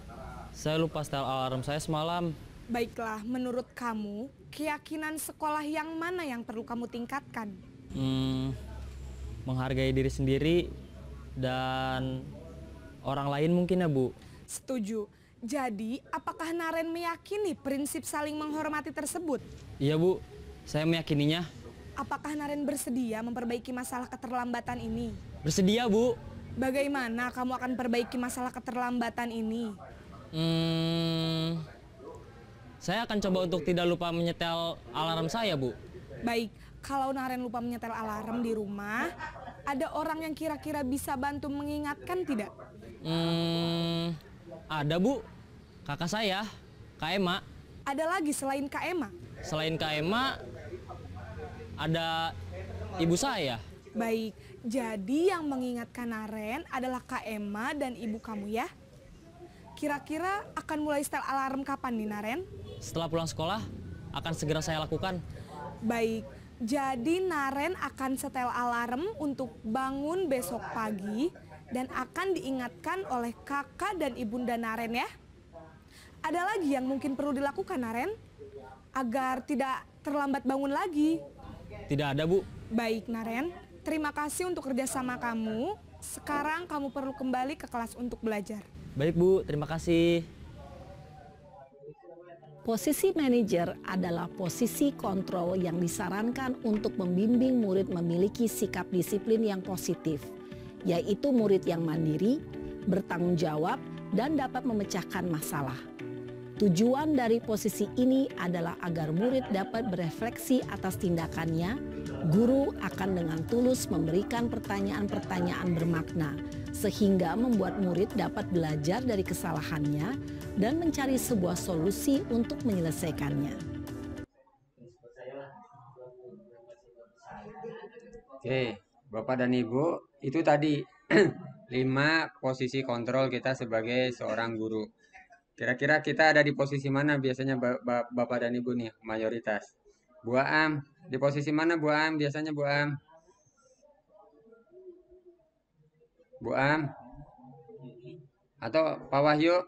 Saya lupa setel alarm saya semalam. Baiklah, menurut kamu, keyakinan sekolah yang mana yang perlu kamu tingkatkan? Menghargai diri sendiri dan orang lain mungkin ya, Bu. Setuju. Jadi, apakah Naren meyakini prinsip saling menghormati tersebut? Iya, Bu. Saya meyakininya. Apakah Naren bersedia memperbaiki masalah keterlambatan ini? Bersedia, Bu. Bagaimana kamu akan perbaiki masalah keterlambatan ini? Saya akan coba untuk tidak lupa menyetel alarm saya, Bu. Baik, kalau Naren lupa menyetel alarm di rumah, ada orang yang kira-kira bisa bantu mengingatkan tidak? Ada, Bu. Kakak saya, Kak Ema. Ada lagi selain Kak Ema? Selain Kak Ema, ada ibu saya. Baik, jadi yang mengingatkan Naren adalah Kak Ema dan ibu kamu ya? Kira-kira akan mulai setel alarm kapan nih, Naren? Setelah pulang sekolah, akan segera saya lakukan. Baik, jadi Naren akan setel alarm untuk bangun besok pagi dan akan diingatkan oleh kakak dan ibunda Naren ya. Ada lagi yang mungkin perlu dilakukan, Naren? Agar tidak terlambat bangun lagi. Tidak ada, Bu. Baik, Naren. Terima kasih untuk kerjasama kamu. Sekarang kamu perlu kembali ke kelas untuk belajar. Baik, Bu. Terima kasih. Posisi manajer adalah posisi kontrol yang disarankan untuk membimbing murid memiliki sikap disiplin yang positif, yaitu murid yang mandiri, bertanggung jawab, dan dapat memecahkan masalah. Tujuan dari posisi ini adalah agar murid dapat berefleksi atas tindakannya. Guru akan dengan tulus memberikan pertanyaan-pertanyaan bermakna, sehingga membuat murid dapat belajar dari kesalahannya dan mencari sebuah solusi untuk menyelesaikannya. Oke, Bapak dan Ibu, itu tadi 5 posisi kontrol kita sebagai seorang guru. Kira-kira kita ada di posisi mana biasanya Bapak dan Ibu nih, mayoritas? Bu Am, di posisi mana Bu Am biasanya Bu Am? Bu Am? Atau Pak Wahyu?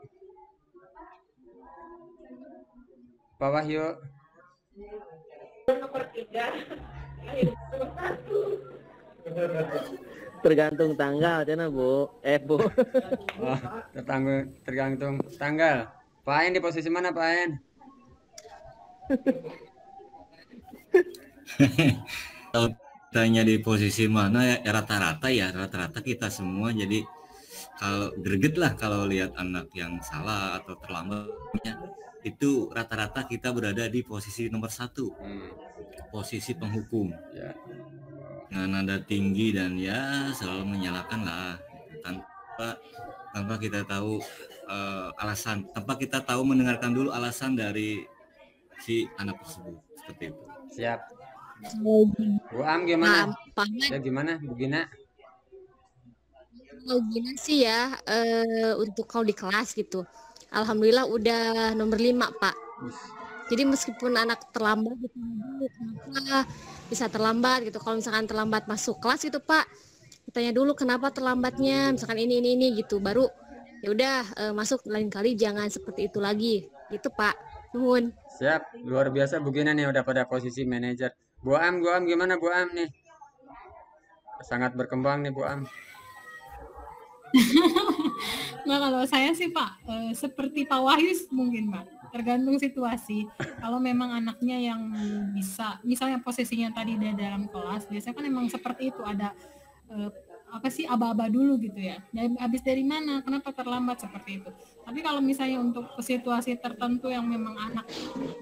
Pak Wahyu? Tergantung tanggal, cina Bu. Bu. Oh, tergantung tanggal. Pak En di posisi mana Pak En? Kalau tanya di posisi mana ya rata-rata kita semua jadi kalau greget lah kalau lihat anak yang salah atau terlambatnya itu rata-rata kita berada di posisi nomor 1, posisi penghukum Ya. dengan nada tinggi dan ya selalu menyalahkan lah tanpa kita tahu alasan, tanpa kita tahu mendengarkan dulu alasan dari si anak tersebut, seperti itu. Siap. Bu Am gimana? Pak Ya gimana Bu Gina? Kalau gini sih ya, untuk kalau di kelas gitu, Alhamdulillah udah nomor 5, Pak. Jadi meskipun anak terlambat gitu, kenapa bisa terlambat gitu. Kalau misalkan terlambat masuk kelas gitu, Pak, ditanya dulu kenapa terlambatnya, misalkan ini gitu. Baru ya udah masuk, lain kali jangan seperti itu lagi. Gitu, Pak. Nuhun. Siap, luar biasa begini nih udah pada posisi manajer. Bu Am gimana Bu Am nih? Sangat berkembang nih Bu Am. Nah, kalau saya sih Pak, seperti Pak Wahyu mungkin Pak, tergantung situasi. Kalau memang anaknya yang bisa, misalnya posisinya tadi di dalam kelas, biasanya kan memang seperti itu, ada aba-aba dulu gitu ya. Dan habis dari mana, kenapa terlambat seperti itu. Tapi kalau misalnya untuk situasi tertentu yang memang anak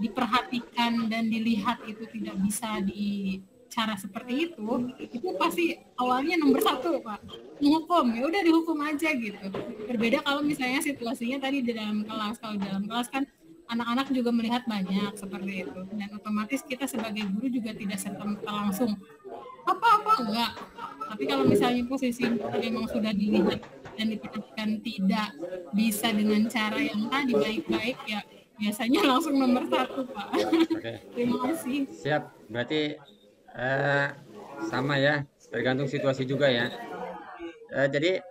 diperhatikan dan dilihat itu tidak bisa di cara seperti itu pasti awalnya nomor 1 Pak, menghukum, ya udah dihukum aja gitu. Berbeda kalau misalnya situasinya tadi di dalam kelas. Kalau di dalam kelas kan anak-anak juga melihat banyak seperti itu, dan otomatis kita sebagai guru juga tidak serta-merta langsung apa-apa enggak. Tapi kalau misalnya posisi memang sudah dilihat dan diperhatikan tidak bisa dengan cara yang tadi baik-baik, ya biasanya langsung nomor 1 Pak. Oke. Terima kasih. Siap, berarti sama ya, tergantung situasi juga ya. Jadi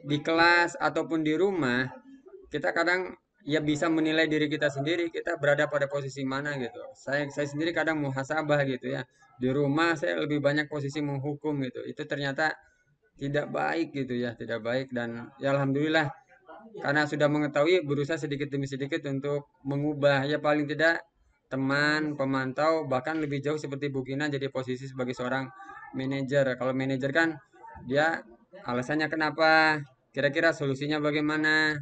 di kelas ataupun di rumah kita kadang ya bisa menilai diri kita sendiri, kita berada pada posisi mana gitu. Saya sendiri kadang muhasabah gitu ya. Di rumah saya lebih banyak posisi menghukum gitu. Itu ternyata tidak baik gitu ya, tidak baik. Dan ya alhamdulillah karena sudah mengetahui, berusaha sedikit demi sedikit untuk mengubah. Ya paling tidak teman, pemantau, bahkan lebih jauh seperti Bu Kina jadi posisi sebagai seorang manajer. Kalau manajer kan dia alasannya kenapa, kira-kira solusinya bagaimana,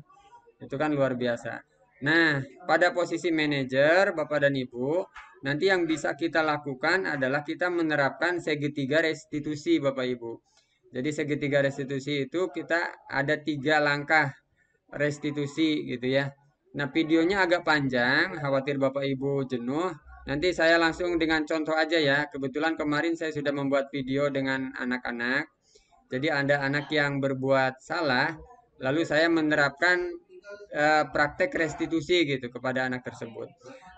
itu kan luar biasa. Nah, pada posisi manajer, Bapak dan Ibu, nanti yang bisa kita lakukan adalah kita menerapkan segitiga restitusi, Bapak Ibu. Jadi segitiga restitusi itu kita ada 3 langkah restitusi gitu ya. Nah, videonya agak panjang, khawatir Bapak Ibu jenuh. Nanti saya langsung dengan contoh aja ya. Kebetulan kemarin saya sudah membuat video dengan anak-anak. Jadi ada anak yang berbuat salah, lalu saya menerapkan praktek restitusi gitu kepada anak tersebut.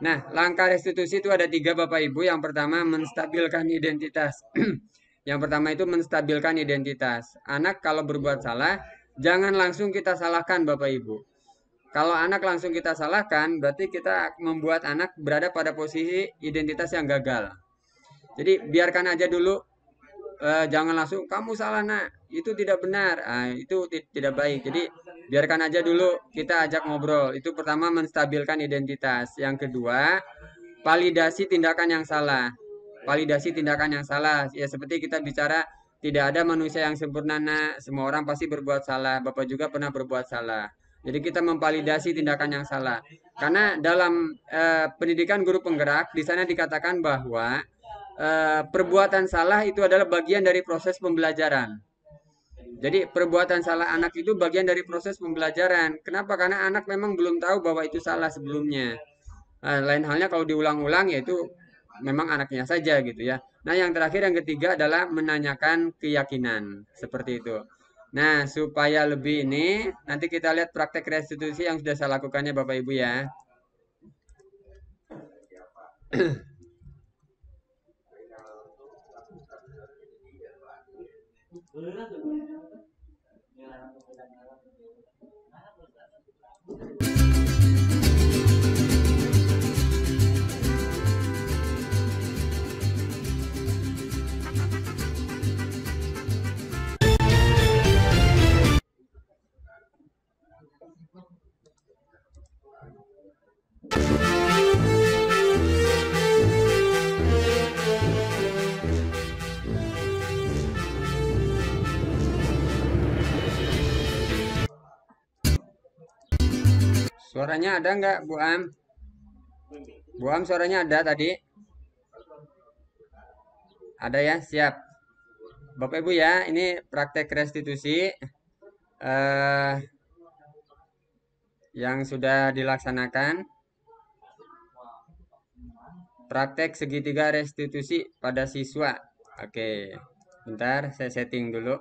Nah, langkah restitusi itu ada 3 Bapak Ibu. Yang pertama menstabilkan identitas. Yang pertama itu menstabilkan identitas. Anak kalau berbuat salah, jangan langsung kita salahkan Bapak Ibu. Kalau anak langsung kita salahkan, berarti kita membuat anak berada pada posisi identitas yang gagal. Jadi biarkan aja dulu, jangan langsung kamu salah nak, itu tidak benar, itu tidak baik. Jadi biarkan aja dulu, kita ajak ngobrol. Itu pertama menstabilkan identitas. Yang kedua, validasi tindakan yang salah. Validasi tindakan yang salah. Ya seperti kita bicara, tidak ada manusia yang sempurna nak, semua orang pasti berbuat salah. Bapak juga pernah berbuat salah. Jadi kita memvalidasi tindakan yang salah. Karena dalam pendidikan guru penggerak, di sana dikatakan bahwa perbuatan salah itu adalah bagian dari proses pembelajaran. Jadi perbuatan salah anak itu bagian dari proses pembelajaran. Kenapa? Karena anak memang belum tahu bahwa itu salah sebelumnya. Lain halnya kalau diulang-ulang, yaitu memang anaknya saja gitu ya. Nah, yang terakhir yang ketiga adalah menanyakan keyakinan. Seperti itu. Nah, supaya lebih ini, nanti kita lihat praktek restitusi yang sudah saya lakukannya Bapak Ibu ya. Suaranya ada nggak Bu Am? Bu Am suaranya ada tadi? Ada ya, siap. Bapak Ibu ya, ini praktek restitusi yang sudah dilaksanakan. Praktek segitiga restitusi pada siswa. Oke, bentar saya setting dulu.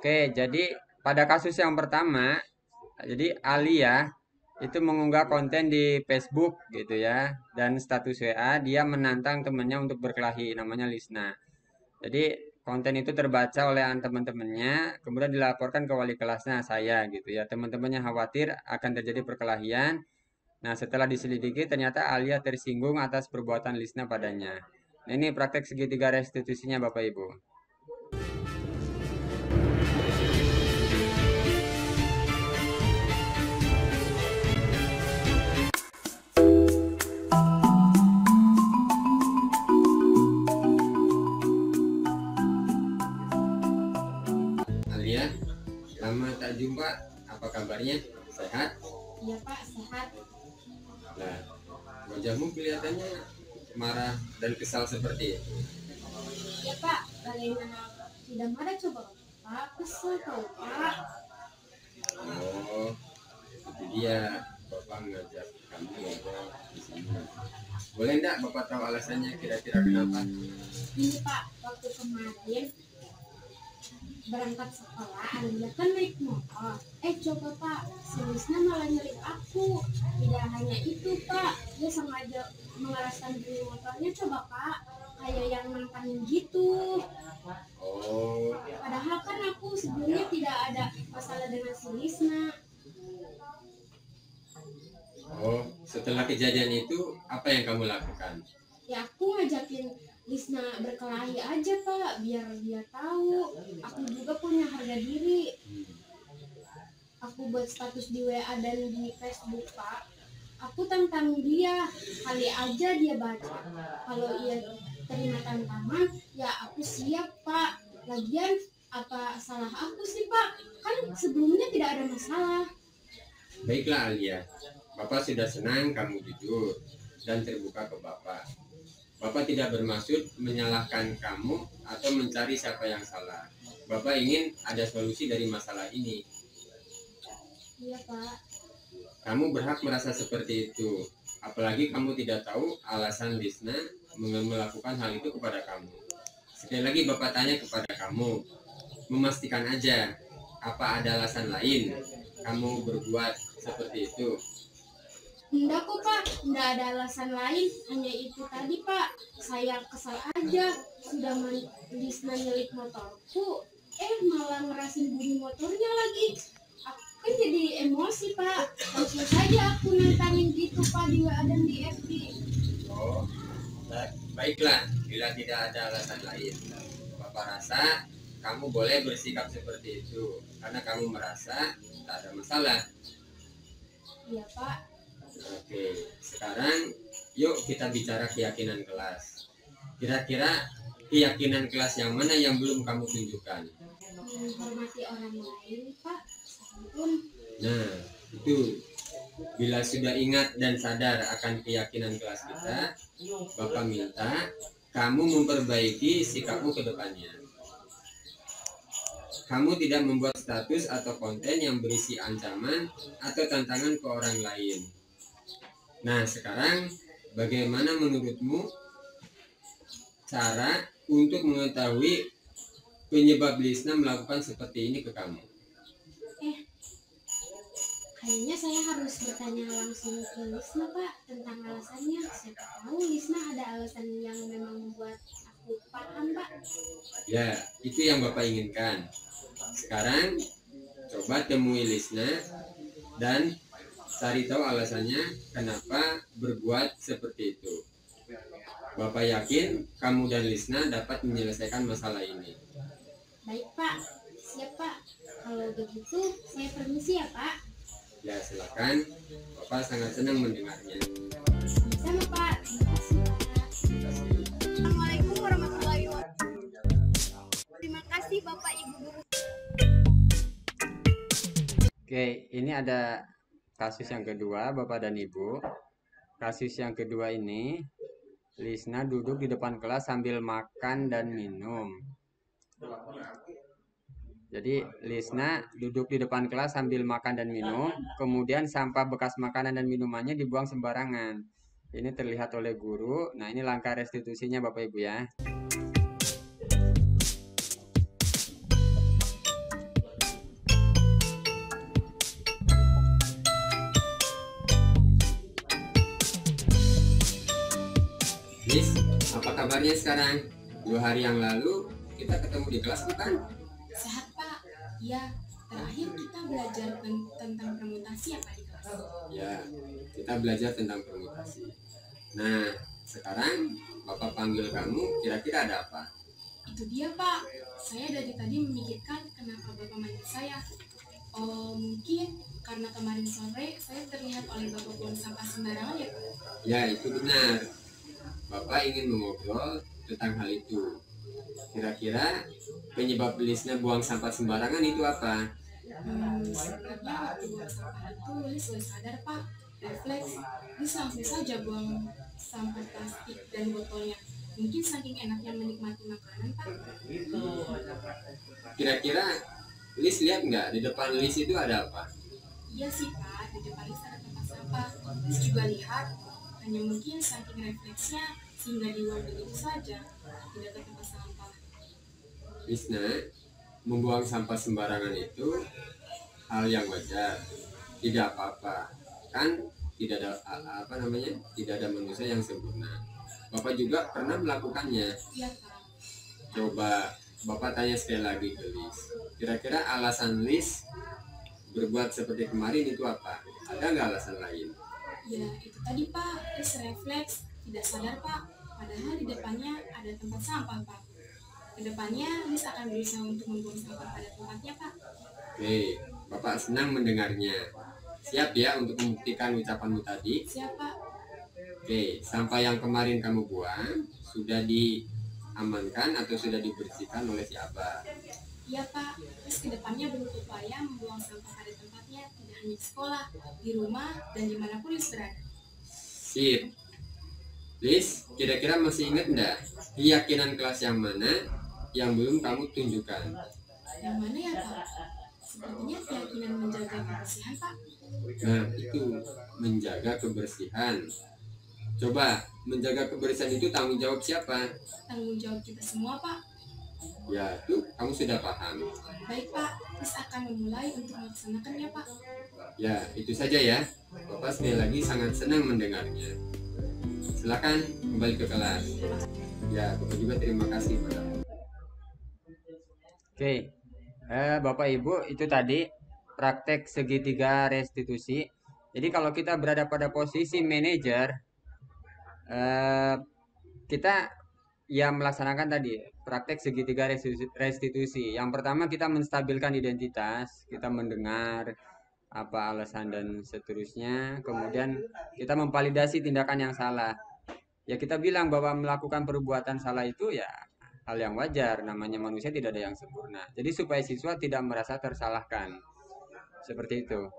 Oke, jadi pada kasus yang pertama, jadi Alia itu mengunggah konten di Facebook gitu ya, dan status WA dia menantang temannya untuk berkelahi, namanya Lisna. Jadi konten itu terbaca oleh teman-temannya, kemudian dilaporkan ke wali kelasnya, saya gitu ya. Teman-temannya khawatir akan terjadi perkelahian. Nah, setelah diselidiki ternyata Alia tersinggung atas perbuatan Lisna padanya. Nah, ini praktek segitiga restitusinya Bapak Ibu. Alia, lama tak jumpa. Apa kabarnya? Sehat? Iya Pak, sehat. Nah, wajahmu kelihatannya marah dan kesal seperti itu. Iya Pak, bagaimana tidak marah coba Pak, kesel tau Pak. Oh, itu dia. Bapak ngajak kamu ngobrol di sini. Boleh enggak Bapak tahu alasannya kira-kira kenapa? Ini Pak, waktu kemarin berangkat sekolah, Alia kan naik motor. Coba Pak, si Lisna malah nyelip aku. Tidak hanya itu Pak, dia sengaja mengeraskan bunyi motornya coba Pak, kayak yang nantangin gitu. Oh, Padahal kan aku sebelumnya tidak ada masalah dengan si Lisna. oh, setelah kejadian itu apa yang kamu lakukan? Ya aku ngajakin Lisna berkelahi aja Pak, biar dia tahu aku juga punya harga diri. Aku buat status di WA dan di Facebook Pak. Aku tantang dia, kali aja dia baca. Kalau ia terima tantangan, ya aku siap Pak. Lagian apa salah aku sih Pak? Kan sebelumnya tidak ada masalah. Baiklah Alia, Bapak sudah senang kamu jujur dan terbuka ke Bapak. Bapak tidak bermaksud menyalahkan kamu atau mencari siapa yang salah. Bapak ingin ada solusi dari masalah ini. Iya Pak. Kamu berhak merasa seperti itu. Apalagi kamu tidak tahu alasan Lisna melakukan hal itu kepada kamu. Sekali lagi Bapak tanya kepada kamu, memastikan aja apa ada alasan lain kamu berbuat seperti itu. Enggak kok Pak, enggak ada alasan lain, hanya itu tadi Pak. Saya kesal aja, sudah Lisna nyelip motorku, malah ngerasin bunyi motornya lagi. Aku kan jadi emosi Pak, langsung saja aku nantangin gitu Pak di WA dan di FB. Oh, baiklah, bila tidak ada alasan lain. Bapak rasa kamu boleh bersikap seperti itu, karena kamu merasa tak ada masalah. Iya Pak. Oke, sekarang yuk kita bicara keyakinan kelas. Kira-kira keyakinan kelas yang mana yang belum kamu tunjukkan? Menghormati orang lain Pak, meskipun. Nah, itu bila sudah ingat dan sadar akan keyakinan kelas kita, Bapak minta kamu memperbaiki sikapmu ke depannya. Kamu tidak membuat status atau konten yang berisi ancaman atau tantangan ke orang lain. Nah, sekarang bagaimana menurutmu cara untuk mengetahui penyebab Lisna melakukan seperti ini ke kamu? Kayaknya saya harus bertanya langsung ke Lisna Pak tentang alasannya. Siapa tahu Lisna ada alasan yang memang membuat aku paham Pak. Ya, itu yang Bapak inginkan. Sekarang coba temui Lisna dan cari tahu alasannya kenapa berbuat seperti itu. Bapak yakin kamu dan Lisna dapat menyelesaikan masalah ini. Baik Pak, siap Pak. Kalau begitu saya permisi ya Pak. Ya silakan, Bapak sangat senang mendengarnya. Sama Pak, terima kasih Pak. Assalamualaikum warahmatullahi wabarakatuh. Terima kasih Bapak Ibu Guru. Oke, ini ada kasus yang kedua, Bapak dan Ibu. Kasus yang kedua ini, Lisna duduk di depan kelas sambil makan dan minum. Jadi Lisna duduk di depan kelas sambil makan dan minum, kemudian sampah bekas makanan dan minumannya dibuang sembarangan. Ini terlihat oleh guru. Nah, ini langkah restitusinya Bapak Ibu ya. Lis, apa kabarnya sekarang? 2 hari yang lalu kita ketemu di kelas bukan? Sehat Pak. Ya, terakhir kita belajar tentang permutasi apa di kelas? Ya, kita belajar tentang permutasi. Nah, sekarang Bapak panggil kamu, kira-kira ada apa? Itu dia Pak. Saya dari tadi memikirkan kenapa Bapak manggil saya. Oh, mungkin karena kemarin sore saya terlihat oleh Bapak buang sampah sembarangan ya Pak? Ya, itu benar. Bapak ingin mengobrol tentang hal itu. Kira-kira penyebab Lisnya buang sampah sembarangan itu apa? Sebenarnya waktu buang sampah itu Lis sudah sadar Pak. Refleks, Lis langsung saja buang sampah plastik dan botolnya. Mungkin saking enaknya menikmati makanan Pak. Kira-kira Lis lihat nggak di depan Lis itu ada apa? Iya sih Pak, di depan Lis ada tempat sampah. Lis juga lihat, hanya mungkin saking refleksnya sehingga dibuang begitu saja, tidak ke tempat sampah. Lisna, membuang sampah sembarangan itu hal yang wajar, tidak apa-apa. Kan tidak ada tidak ada manusia yang sempurna. Bapak juga pernah melakukannya. Iya Pak. Coba Bapak tanya sekali lagi ke Lis. Kira-kira alasan Lis berbuat seperti kemarin itu apa? Ada nggak alasan lain? Ya itu tadi Pak, Lis refleks, tidak sadar Pak. Padahal di depannya ada tempat sampah Pak. Kedepannya Lis akan berusaha untuk membuang sampah pada tempatnya Pak. Oke, Bapak senang mendengarnya. Siap ya untuk membuktikan ucapanmu tadi? Siap Pak. Oke, sampah yang kemarin kamu buang sudah diamankan atau sudah dibersihkan oleh si Abah? Iya Pak, terus kedepannya berupaya membuang sampah pada tempatnya, tidak hanya di sekolah, di rumah, dan dimanapun Lis berada. Sip. Lis, kira-kira masih ingat enggak keyakinan kelas yang mana yang belum kamu tunjukkan? Yang mana ya Pak? Sepertinya keyakinan menjaga kebersihan Pak. Nah, itu menjaga kebersihan. Coba, menjaga kebersihan itu tanggung jawab siapa? Tanggung jawab kita semua Pak. Ya, tuh kamu sudah paham. Baik Pak, Lis akan memulai untuk melaksanakannya Pak. Ya, itu saja ya. Bapak sekali lagi sangat senang mendengarnya. Silakan kembali ke kelas. Ya, Bapak juga terima kasih pada. Oke, Bapak Ibu itu tadi praktek segitiga restitusi. Jadi kalau kita berada pada posisi manajer, kita ya melaksanakan tadi praktek segitiga restitusi. Yang pertama kita menstabilkan identitas, kita mendengar apa alasan dan seterusnya. Kemudian kita memvalidasi tindakan yang salah. Ya kita bilang bahwa melakukan perbuatan salah itu ya hal yang wajar, namanya manusia tidak ada yang sempurna. Jadi supaya siswa tidak merasa tersalahkan. Seperti itu.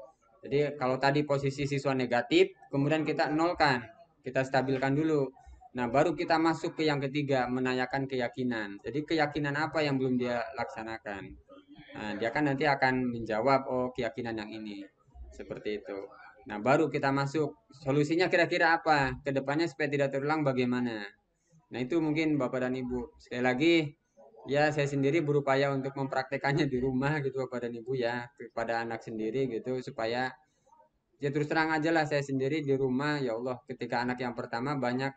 Jadi kalau tadi posisi siswa negatif, kemudian kita nolkan, kita stabilkan dulu. Nah, baru kita masuk ke yang ketiga, menanyakan keyakinan. Jadi keyakinan apa yang belum dia laksanakan? Nah, dia kan nanti akan menjawab, oh keyakinan yang ini. Seperti itu. Nah, baru kita masuk. Solusinya kira-kira apa? Kedepannya supaya tidak terulang bagaimana? Nah, itu mungkin Bapak dan Ibu. Sekali lagi, ya saya sendiri berupaya untuk mempraktekannya di rumah gitu Bapak dan Ibu ya. Kepada anak sendiri gitu. Supaya, ya terus terang aja lah saya sendiri di rumah. Ya Allah, ketika anak yang pertama banyak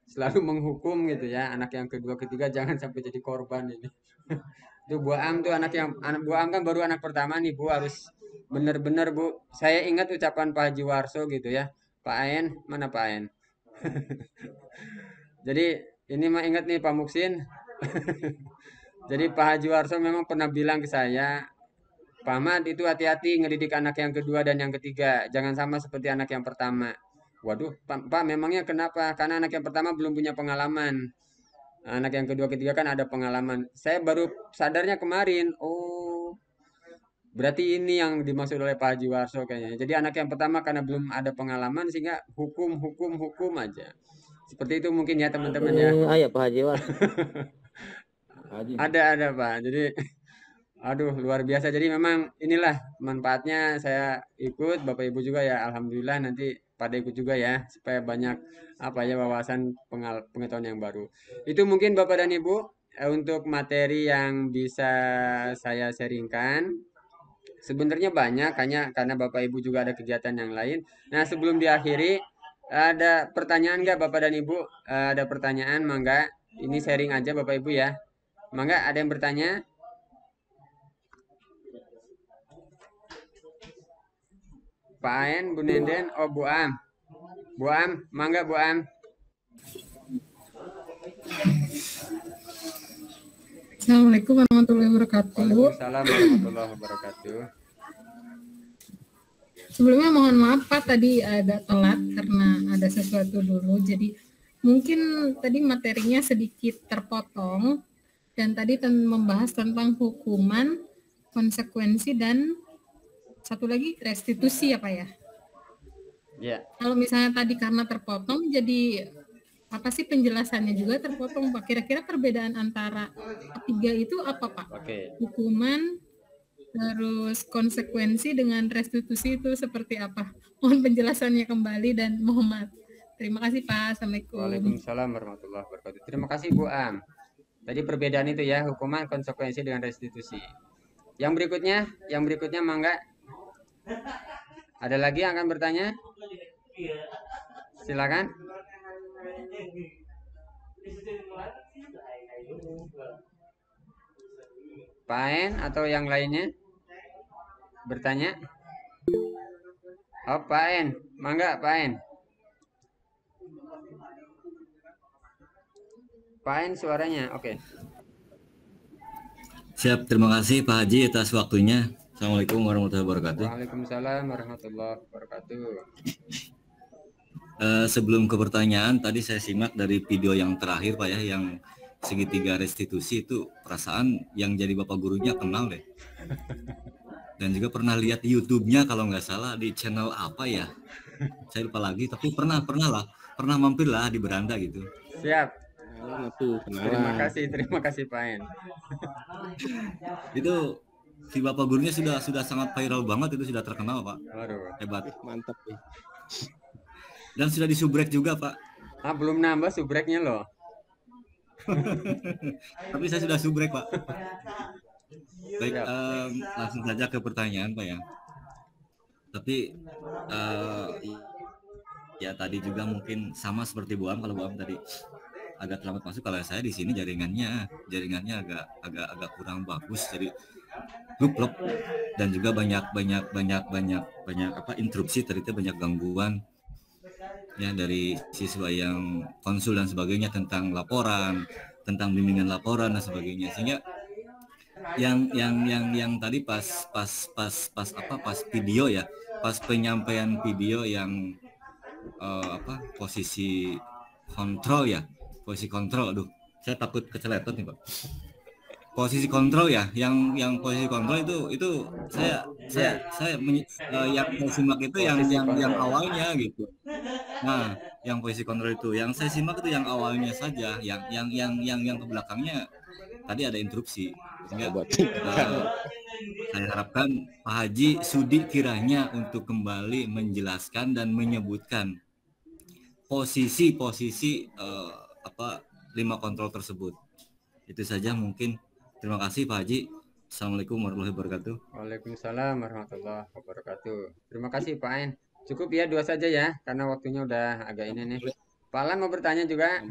selalu menghukum gitu ya. Anak yang kedua, ketiga jangan sampai jadi korban ini. Itu Bu Am tuh anak Bu Am kan baru anak pertama nih Bu, harus bener-bener Bu. Saya ingat ucapan Pak Haji Warso gitu ya. Pak Aen, mana Pak Aen? Jadi ini mah ingat nih Pak Muksin. Jadi Pak Haji Warso memang pernah bilang ke saya, Pak Ahmad itu hati-hati ngedidik anak yang kedua dan yang ketiga. Jangan sama seperti anak yang pertama. Waduh, Pak memangnya kenapa? Karena anak yang pertama belum punya pengalaman. Anak yang kedua ketiga kan ada pengalaman. Saya baru sadarnya kemarin. Oh, berarti ini yang dimaksud oleh Pak Haji Warso kayaknya. Jadi anak yang pertama karena belum ada pengalaman sehingga hukum aja. Seperti itu mungkin ya teman-teman ya. Iya Pak Haji Warso. Ada Pak. Jadi aduh luar biasa. Jadi memang inilah manfaatnya saya ikut, Bapak Ibu juga ya. Alhamdulillah nanti pada ikut juga ya supaya banyak apa ya wawasan pengetahuan yang baru. Itu mungkin Bapak dan Ibu untuk materi yang bisa saya sharingkan. Sebenarnya banyak hanya karena Bapak Ibu juga ada kegiatan yang lain. Nah, sebelum diakhiri Ada pertanyaan nggak Bapak dan Ibu? Ada pertanyaan, mangga. Ini sharing aja Bapak Ibu ya. Mangga, ada yang bertanya? Pak Aen, Bu Nenden, oh Bu Am. Bu Am, mangga Bu Am. Assalamualaikum warahmatullahi wabarakatuh. Waalaikumsalam warahmatullahi wabarakatuh. Sebelumnya mohon maaf Pak, tadi agak telat karena ada sesuatu dulu. Jadi mungkin tadi materinya sedikit terpotong dan tadi membahas tentang hukuman, konsekuensi, dan satu lagi restitusi ya Pak ya? Ya. Kalau misalnya tadi karena terpotong, jadi apa sih penjelasannya juga terpotong Pak? Kira-kira perbedaan antara ketiga itu apa Pak? Oke. Hukuman, terus konsekuensi dengan restitusi itu seperti apa? Mohon penjelasannya kembali dan mohon maaf. Terima kasih Pak. Assalamualaikum. Waalaikumsalam warahmatullahi wabarakatuh. Terima kasih Bu Am. Tadi perbedaan itu ya, hukuman, konsekuensi dengan restitusi. Yang berikutnya mangga. Ada lagi yang akan bertanya? Silakan. Pak En atau yang lainnya bertanya? Oh, Pak En, mangga Pak En. Pak En suaranya, oke. Siap, terima kasih Pak Haji atas waktunya. Assalamualaikum warahmatullahi wabarakatuh. Waalaikumsalam warahmatullahi wabarakatuh. Sebelum ke pertanyaan, tadi saya simak dari video yang terakhir Pak ya, yang segitiga restitusi itu perasaan yang jadi bapak gurunya kenal deh. Dan juga pernah lihat YouTube-nya kalau nggak salah di channel apa ya, saya lupa lagi, tapi pernah mampir lah di beranda gitu. Siap. Terima kasih Pak En. Itu si bapak gurunya sudah sangat viral banget, itu sudah terkenal Pak. Waduh. Hebat. Mantap nih. Dan sudah disubrek juga Pak. Ah, belum nambah subreknya loh. Tapi saya sudah subrek Pak. Baik, langsung saja ke pertanyaan Pak ya. Tapi ya tadi juga mungkin sama seperti Bu Am, kalau Bu Am tadi agak terlambat masuk, kalau saya di sini jaringannya agak kurang bagus, jadi lup dan juga banyak apa interupsi tadi itu, banyak gangguan ya dari siswa yang konsul dan sebagainya tentang laporan, tentang bimbingan laporan dan sebagainya, sehingga yang tadi pas video ya, pas penyampaian video yang posisi kontrol, aduh saya takut keceletot nih Pak. Posisi kontrol ya, yang posisi kontrol itu saya yang simak itu yang awalnya gitu. Nah, yang posisi kontrol itu yang saya simak itu yang awalnya saja, yang ke belakangnya tadi ada interupsi. Sehingga saya harapkan Pak Haji sudi kiranya untuk kembali menjelaskan dan menyebutkan posisi 5 kontrol tersebut. Itu saja mungkin. Terima kasih Pak Haji. Assalamualaikum warahmatullahi wabarakatuh. Waalaikumsalam warahmatullahi wabarakatuh. Terima kasih Pak En. Cukup ya 2 saja ya, karena waktunya udah agak ini nih. Pak Alan mau bertanya juga?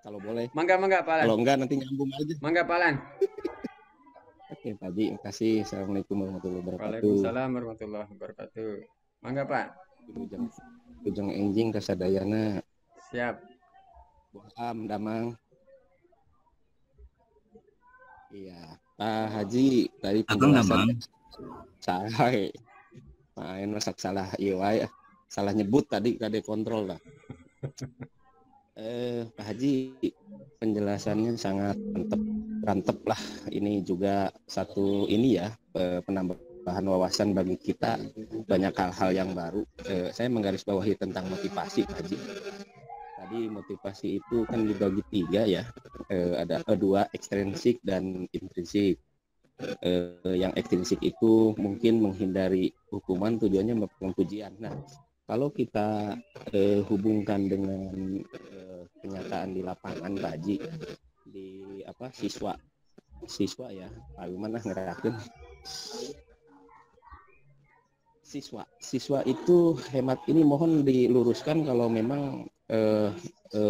Kalau boleh. Mangga Pak Alan. Kalau enggak nanti nyambung aja. Mangga Pak Alan. Oke Pak Haji, terima kasih. Assalamualaikum warahmatullahi wabarakatuh. Waalaikumsalam warahmatullahi wabarakatuh. Mangga Pak. Ujung enjing kasadayana. Siap. Boham damang. Iya, Pak Haji dari penjelasan salah. Pak En masak salah iwai, salah nyebut tadi kade kontrol lah. Pak Haji penjelasannya sangat mantep lah. Ini juga satu ini ya, penambahan wawasan bagi kita, banyak hal-hal yang baru. Saya menggarisbawahi tentang motivasi Pak Haji. Tadi motivasi itu kan dibagi 3 ya, ada 2 ekstrinsik dan intrinsik. Yang ekstrinsik itu mungkin menghindari hukuman, tujuannya mendapatkan pujian. Nah, kalau kita hubungkan dengan kenyataan di lapangan Pak Haji, di siswa ya, Pak Wiman ngerakin Siswa itu hemat ini mohon diluruskan kalau memang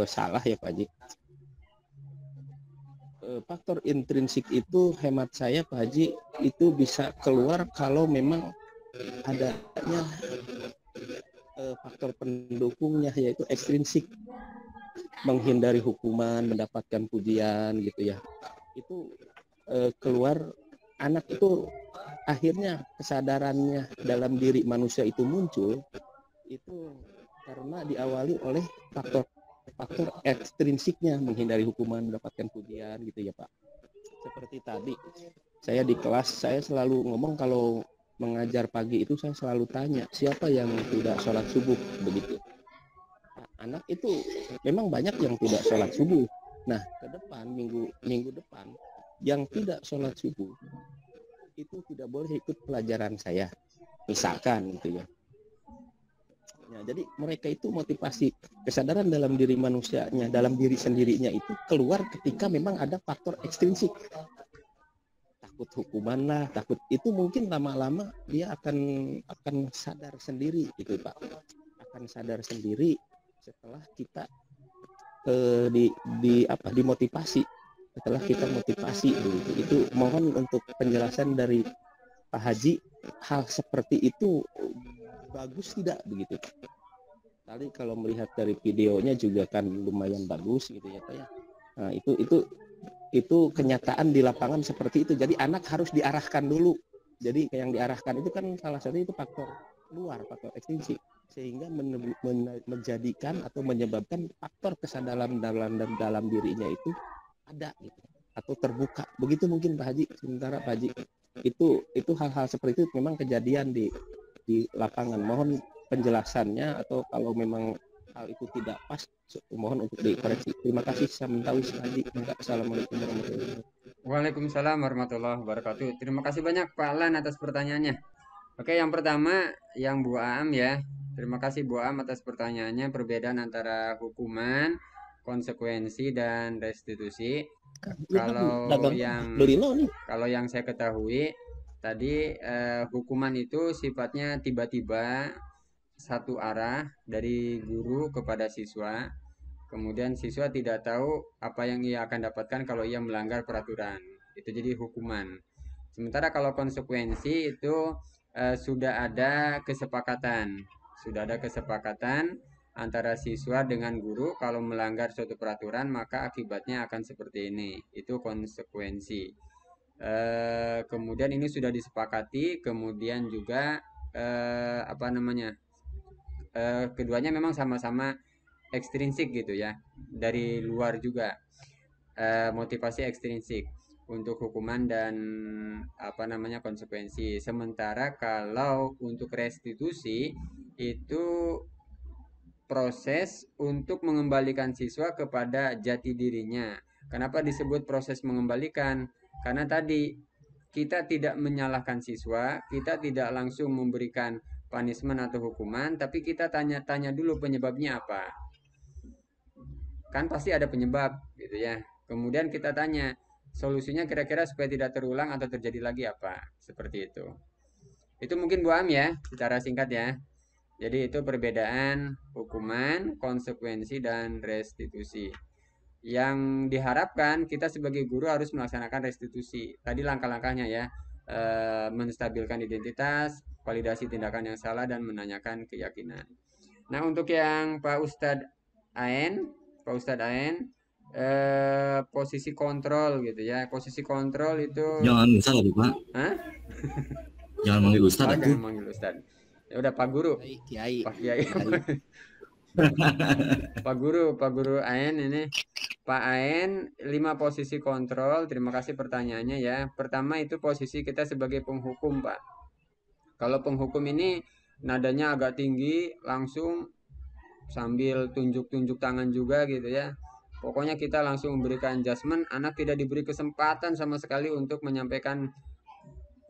salah ya Pak Haji. Faktor intrinsik itu hemat saya Pak Haji itu bisa keluar kalau memang adanya faktor pendukungnya, yaitu ekstrinsik, menghindari hukuman, mendapatkan pujian gitu ya. Itu keluar, anak itu akhirnya kesadarannya dalam diri manusia itu muncul itu karena diawali oleh faktor ekstrinsiknya, menghindari hukuman, mendapatkan pujian gitu ya Pak. Seperti tadi saya di kelas, saya selalu ngomong kalau mengajar pagi itu saya selalu tanya siapa yang tidak sholat subuh begitu. Nah, anak itu memang banyak yang tidak sholat subuh. Nah, ke depan minggu depan yang tidak sholat subuh itu tidak boleh ikut pelajaran saya, misalkan gitu ya. Nah, jadi mereka itu motivasi kesadaran dalam diri manusianya, dalam diri sendirinya itu keluar ketika memang ada faktor ekstrinsik. Takut hukuman lah, takut itu mungkin lama-lama dia akan sadar sendiri gitu Pak. Akan sadar sendiri setelah kita dimotivasi. Setelah kita motivasi begitu. Itu mohon untuk penjelasan dari Pak Haji, hal seperti itu bagus tidak begitu Pak? Tadi kalau melihat dari videonya juga kan lumayan bagus gitu ya Pak ya. Nah, itu kenyataan di lapangan seperti itu. Jadi anak harus diarahkan dulu. Jadi yang diarahkan itu kan salah satu itu faktor luar, faktor ekstrinsik, sehingga menjadikan atau menyebabkan faktor kesadaran dalam dirinya itu ada gitu, atau terbuka. Begitu mungkin Pak Haji. Sementara Pak Haji itu hal-hal seperti itu memang kejadian di lapangan. Mohon penjelasannya, atau kalau memang hal itu tidak pas mohon untuk dikoreksi. Terima kasih. Saya minta Pak Haji. Assalamualaikum warahmatullahi wabarakatuh. Waalaikumsalam warahmatullahi wabarakatuh. Terima kasih banyak Pak Lan atas pertanyaannya. Oke, yang pertama yang Bu Am ya. Terima kasih Bu Am atas pertanyaannya, perbedaan antara hukuman, konsekuensi dan restitusi. Kalau yang saya ketahui tadi hukuman itu sifatnya tiba-tiba satu arah dari guru kepada siswa. Kemudian siswa tidak tahu apa yang ia akan dapatkan kalau ia melanggar peraturan. Itu jadi hukuman. Sementara kalau konsekuensi itu sudah ada kesepakatan. Sudah ada kesepakatan antara siswa dengan guru, kalau melanggar suatu peraturan maka akibatnya akan seperti ini. Itu konsekuensi. Kemudian ini sudah disepakati, kemudian juga keduanya memang sama-sama ekstrinsik gitu ya, dari luar juga, motivasi ekstrinsik untuk hukuman dan konsekuensi. Sementara kalau untuk restitusi itu proses untuk mengembalikan siswa kepada jati dirinya. Kenapa disebut proses mengembalikan? Karena tadi kita tidak menyalahkan siswa, kita tidak langsung memberikan punishment atau hukuman, tapi kita tanya-tanya dulu penyebabnya apa. Kan pasti ada penyebab gitu ya. Kemudian kita tanya solusinya kira-kira supaya tidak terulang atau terjadi lagi apa. Seperti itu. Itu mungkin Bu Am ya, secara singkat ya. Jadi itu perbedaan hukuman, konsekuensi, dan restitusi. Yang diharapkan kita sebagai guru harus melaksanakan restitusi. Tadi langkah-langkahnya ya, menstabilkan identitas, validasi tindakan yang salah, dan menanyakan keyakinan. Nah, untuk yang Pak Ustadz Aen, posisi kontrol gitu ya. Posisi kontrol itu jangan Ustadz Pak. Hah? Jangan manggil Ustadz. Jangan manggil Ustadz. Ya udah Pak Guru. Kiai. Pak Kiai. Pak Guru Aen ini. Pak Aen, 5 posisi kontrol. Terima kasih pertanyaannya ya. Pertama itu posisi kita sebagai penghukum, Pak. Kalau penghukum ini nadanya agak tinggi, langsung sambil tunjuk-tunjuk tangan juga gitu ya. Pokoknya kita langsung memberikan judgement, anak tidak diberi kesempatan sama sekali untuk menyampaikan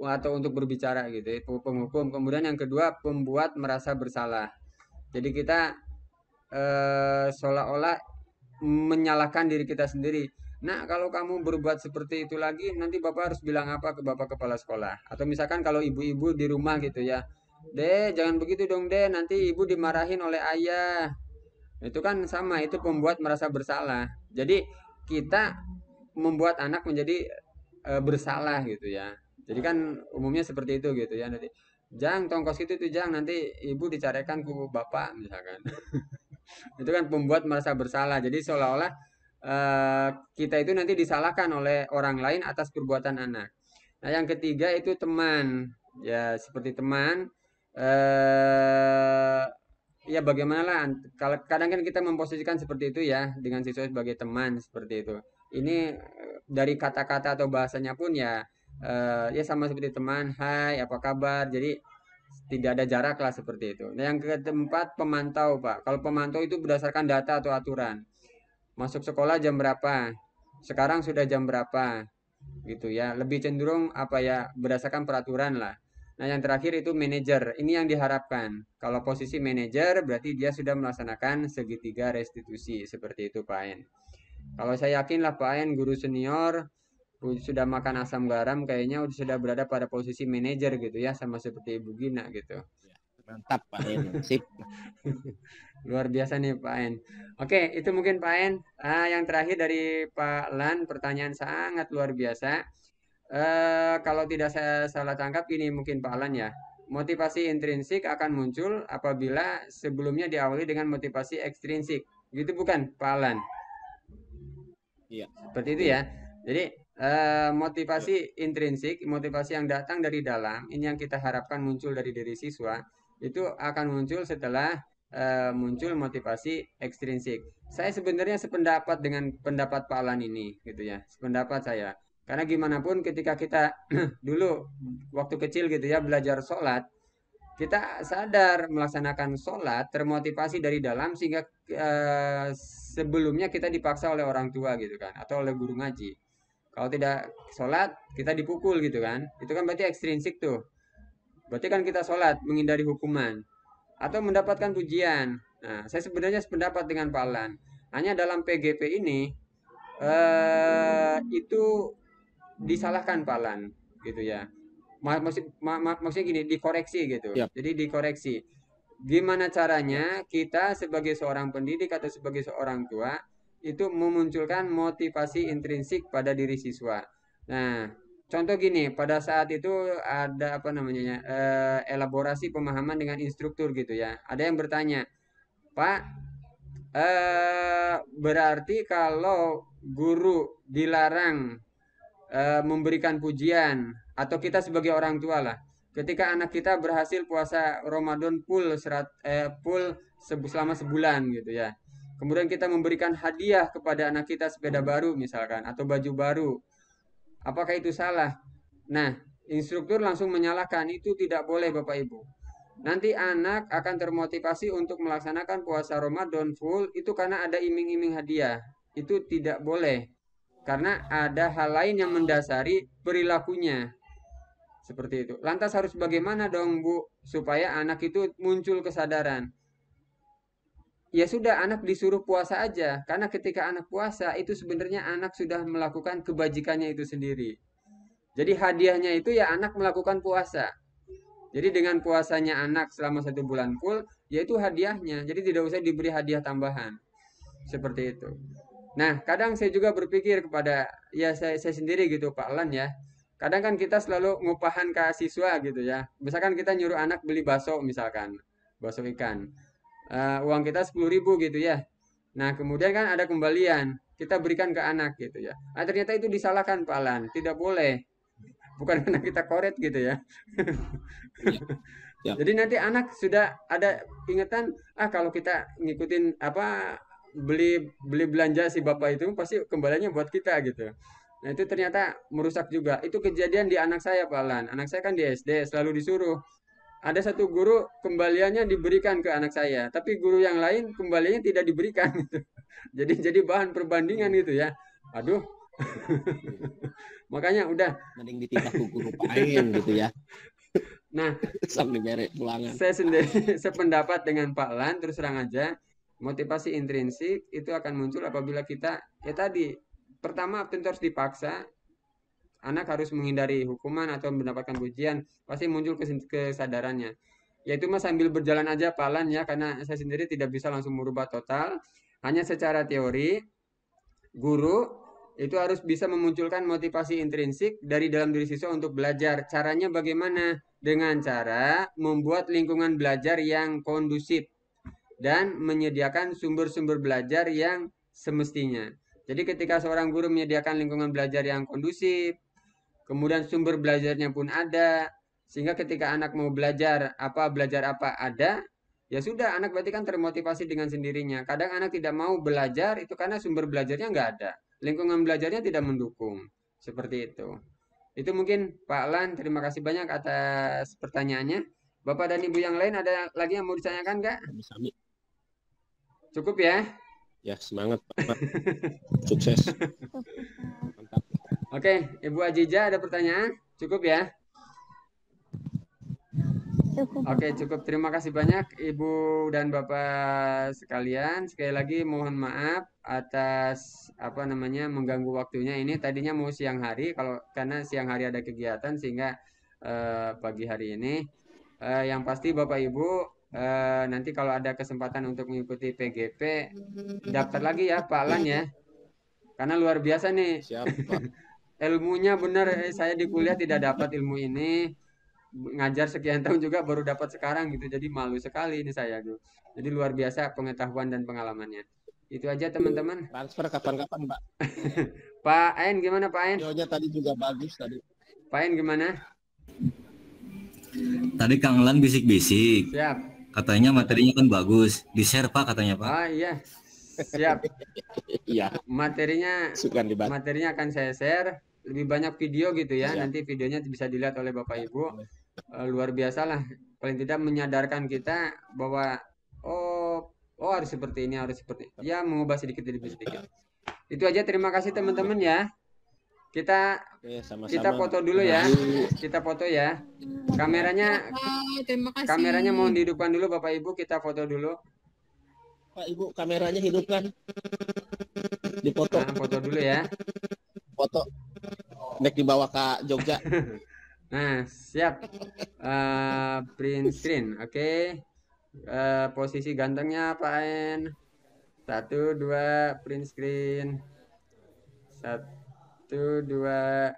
atau untuk berbicara gitu ya. Itu penghukum. Kemudian yang kedua, pembuat merasa bersalah. Jadi kita seolah-olah menyalahkan diri kita sendiri. Nah, kalau kamu berbuat seperti itu lagi, nanti Bapak harus bilang apa ke Bapak Kepala Sekolah. Atau misalkan kalau ibu-ibu di rumah gitu ya, Dek, jangan begitu dong, Dek, nanti ibu dimarahin oleh ayah. Itu kan sama, itu pembuat merasa bersalah. Jadi kita membuat anak menjadi bersalah gitu ya. Jadi kan umumnya seperti itu gitu ya. Nanti, Jang, tongkos itu tuh Jang, nanti ibu dicarikan ke bapak misalkan. Itu kan pembuat merasa bersalah. Jadi seolah-olah kita itu nanti disalahkan oleh orang lain atas perbuatan anak. Nah, yang ketiga itu teman. Ya, seperti teman. Ya bagaimana lah, kalau kadang kan kita memposisikan seperti itu ya, dengan siswa sebagai teman seperti itu. Ini dari kata-kata atau bahasanya pun ya, ya sama seperti teman, hai, apa kabar. Jadi tidak ada jarak lah seperti itu. Nah, yang keempat pemantau, Pak. Kalau pemantau itu berdasarkan data atau aturan. Masuk sekolah jam berapa? Sekarang sudah jam berapa? Gitu ya. Lebih cenderung apa ya, berdasarkan peraturan lah. Nah, yang terakhir itu manajer. Ini yang diharapkan. Kalau posisi manajer berarti dia sudah melaksanakan segitiga restitusi seperti itu, Pak En. Kalau saya yakin lah Pak En, guru senior sudah makan asam garam, kayaknya sudah berada pada posisi manajer gitu ya, sama seperti Ibu Gina gitu. Mantap Pak En, sip. Luar biasa nih Pak En. Oke, itu mungkin Pak En. Yang terakhir dari Pak Lan, pertanyaan sangat luar biasa. Kalau tidak saya salah tangkap ini mungkin Pak Lan ya. Motivasi intrinsik akan muncul apabila sebelumnya diawali dengan motivasi ekstrinsik. Gitu bukan Pak Lan? Iya. Seperti itu ya. Jadi motivasi intrinsik, motivasi yang datang dari dalam, ini yang kita harapkan muncul dari diri siswa, itu akan muncul setelah muncul motivasi ekstrinsik. Saya sebenarnya sependapat dengan pendapat Pak Lan ini, gitu ya. Sependapat saya. Karena gimana pun ketika kita dulu waktu kecil gitu ya belajar sholat, kita sadar melaksanakan sholat termotivasi dari dalam sehingga sebelumnya kita dipaksa oleh orang tua gitu kan, atau oleh guru ngaji. Kalau tidak sholat kita dipukul gitu kan, itu kan berarti ekstrinsik tuh. Berarti kan kita sholat menghindari hukuman atau mendapatkan pujian. Nah, saya sebenarnya sependapat dengan Pak Lan. Hanya dalam PGP ini itu disalahkan Pak Lan gitu ya. Maksudnya gini, dikoreksi gitu. Yep. Jadi dikoreksi. Gimana caranya kita sebagai seorang pendidik atau sebagai seorang tua itu memunculkan motivasi intrinsik pada diri siswa. Nah, contoh gini, pada saat itu ada apa namanya elaborasi pemahaman dengan instruktur gitu ya. Ada yang bertanya, Pak, berarti kalau guru dilarang memberikan pujian, atau kita sebagai orang tua lah, ketika anak kita berhasil puasa Ramadan full selama sebulan gitu ya, kemudian kita memberikan hadiah kepada anak kita sepeda baru misalkan atau baju baru, apakah itu salah? Nah, instruktur langsung menyalahkan, itu tidak boleh Bapak Ibu. Nanti anak akan termotivasi untuk melaksanakan puasa Ramadan full itu karena ada iming-iming hadiah. Itu tidak boleh. Karena ada hal lain yang mendasari perilakunya. Seperti itu. Lantas harus bagaimana dong Bu, supaya anak itu muncul kesadaran? Ya sudah, anak disuruh puasa aja. Karena ketika anak puasa, itu sebenarnya anak sudah melakukan kebajikannya itu sendiri. Jadi hadiahnya itu ya anak melakukan puasa. Jadi dengan puasanya anak selama 1 bulan full, yaitu hadiahnya. Jadi tidak usah diberi hadiah tambahan. Seperti itu. Nah, kadang saya juga berpikir kepada ya saya sendiri gitu Pak Lan ya. Kadang kan kita selalu ngupahan ke siswa gitu ya. Misalkan kita nyuruh anak beli bakso misalkan, bakso ikan. Uang kita 10.000 gitu ya. Nah, kemudian kan ada kembalian, kita berikan ke anak gitu ya. Nah, ternyata itu disalahkan Pak Lan, tidak boleh. Bukan karena kita koret gitu ya. Ya. Jadi nanti anak sudah ada ingatan, kalau kita ngikutin apa beli belanja si bapak itu pasti kembaliannya buat kita gitu. Nah, itu ternyata merusak juga. Itu kejadian di anak saya Pak Lan. Anak saya kan di SD selalu disuruh. Ada satu guru kembaliannya diberikan ke anak saya, tapi guru yang lain kembaliannya tidak diberikan gitu. Jadi bahan perbandingan gitu ya. Aduh. Makanya udah mending dititah ke guru lain gitu ya. Nah, sampai merek pulangan. Saya sendiri sependapat dengan Pak Lan, terus terang aja. Motivasi intrinsik itu akan muncul apabila kita, ya tadi, pertama tentu harus dipaksa, anak harus menghindari hukuman atau mendapatkan pujian, pasti muncul kesadarannya. yaitu mas sambil berjalan aja pelan ya, karena saya sendiri tidak bisa langsung merubah total. Hanya secara teori, guru itu harus bisa memunculkan motivasi intrinsik dari dalam diri siswa untuk belajar. Caranya bagaimana? Dengan cara membuat lingkungan belajar yang kondusif dan menyediakan sumber-sumber belajar yang semestinya. Jadi ketika seorang guru menyediakan lingkungan belajar yang kondusif, kemudian sumber belajarnya pun ada, sehingga ketika anak mau belajar apa ada, ya sudah, anak berarti kan termotivasi dengan sendirinya. Kadang anak tidak mau belajar itu karena sumber belajarnya nggak ada, lingkungan belajarnya tidak mendukung, seperti itu. Itu mungkin Pak Lan, terima kasih banyak atas pertanyaannya. Bapak dan Ibu yang lain ada lagi yang mau ditanyakan nggak? Cukup ya? Ya, semangat Pak. Sukses. Mantap. Oke, Ibu Ajija ada pertanyaan? Cukup ya? Cukup. Oke, cukup. Terima kasih banyak Ibu dan Bapak sekalian. Sekali lagi mohon maaf atas mengganggu waktunya ini. Tadinya mau siang hari, karena siang hari ada kegiatan sehingga pagi hari ini. Yang pasti Bapak Ibu nanti kalau ada kesempatan untuk mengikuti PGP, daftar lagi ya Pak Lan ya. Karena luar biasa nih. Siap, Pak. Ilmunya benar, saya di kuliah tidak dapat ilmu ini. Ngajar sekian tahun juga baru dapat sekarang gitu, jadi malu sekali ini saya tuh. Jadi luar biasa pengetahuan dan pengalamannya. Itu aja teman-teman. Transfer kapan-kapan Pak. Pak Ain gimana Pak Ain? Videonya tadi juga bagus tadi. Pak Ain gimana? Tadi Kang Lan bisik-bisik. Siap. Katanya materinya kan bagus, di-share Pak katanya Pak. Oh iya. Siap. Iya. Materinya akan saya share. Lebih banyak video gitu ya. Nanti videonya bisa dilihat oleh Bapak Ibu. Luar biasa lah. Paling tidak menyadarkan kita bahwa oh harus seperti ini, harus seperti ini. Ya, mengubah sedikit demi sedikit. Itu aja, terima kasih teman-teman ya. Kita foto dulu ya. Kita foto ya. Kameranya mohon dihidupkan dulu Bapak Ibu, kita foto dulu. Pak Ibu, kameranya hidupkan. Dipoto. Nah, foto dulu ya. Foto. Nek dibawa ke Jogja. Nah, siap. Print screen, oke. Posisi gantengnya Pak En. 1, 2, print screen. 1, 2.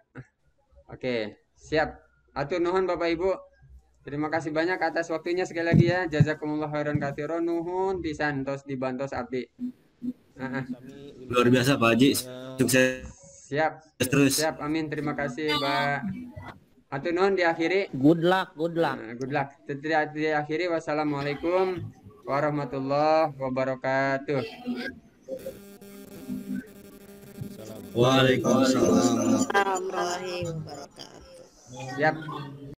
Oke, siap. Atur nuhun Bapak Ibu. Terima kasih banyak atas waktunya sekali lagi ya. Jazakumullah khairan katsiran, nuhun pisan tos dibantos abdi. Luar biasa Pak Haji. Sukses. Siap. Terus. Siap, amin. Terima kasih, Mbak. Atur nuhun diakhiri. Good luck. Good luck. Diakhiri, wassalamualaikum warahmatullahi wabarakatuh. Waalaikumsalam. Warahmatullahi wabarakatuh. Siap.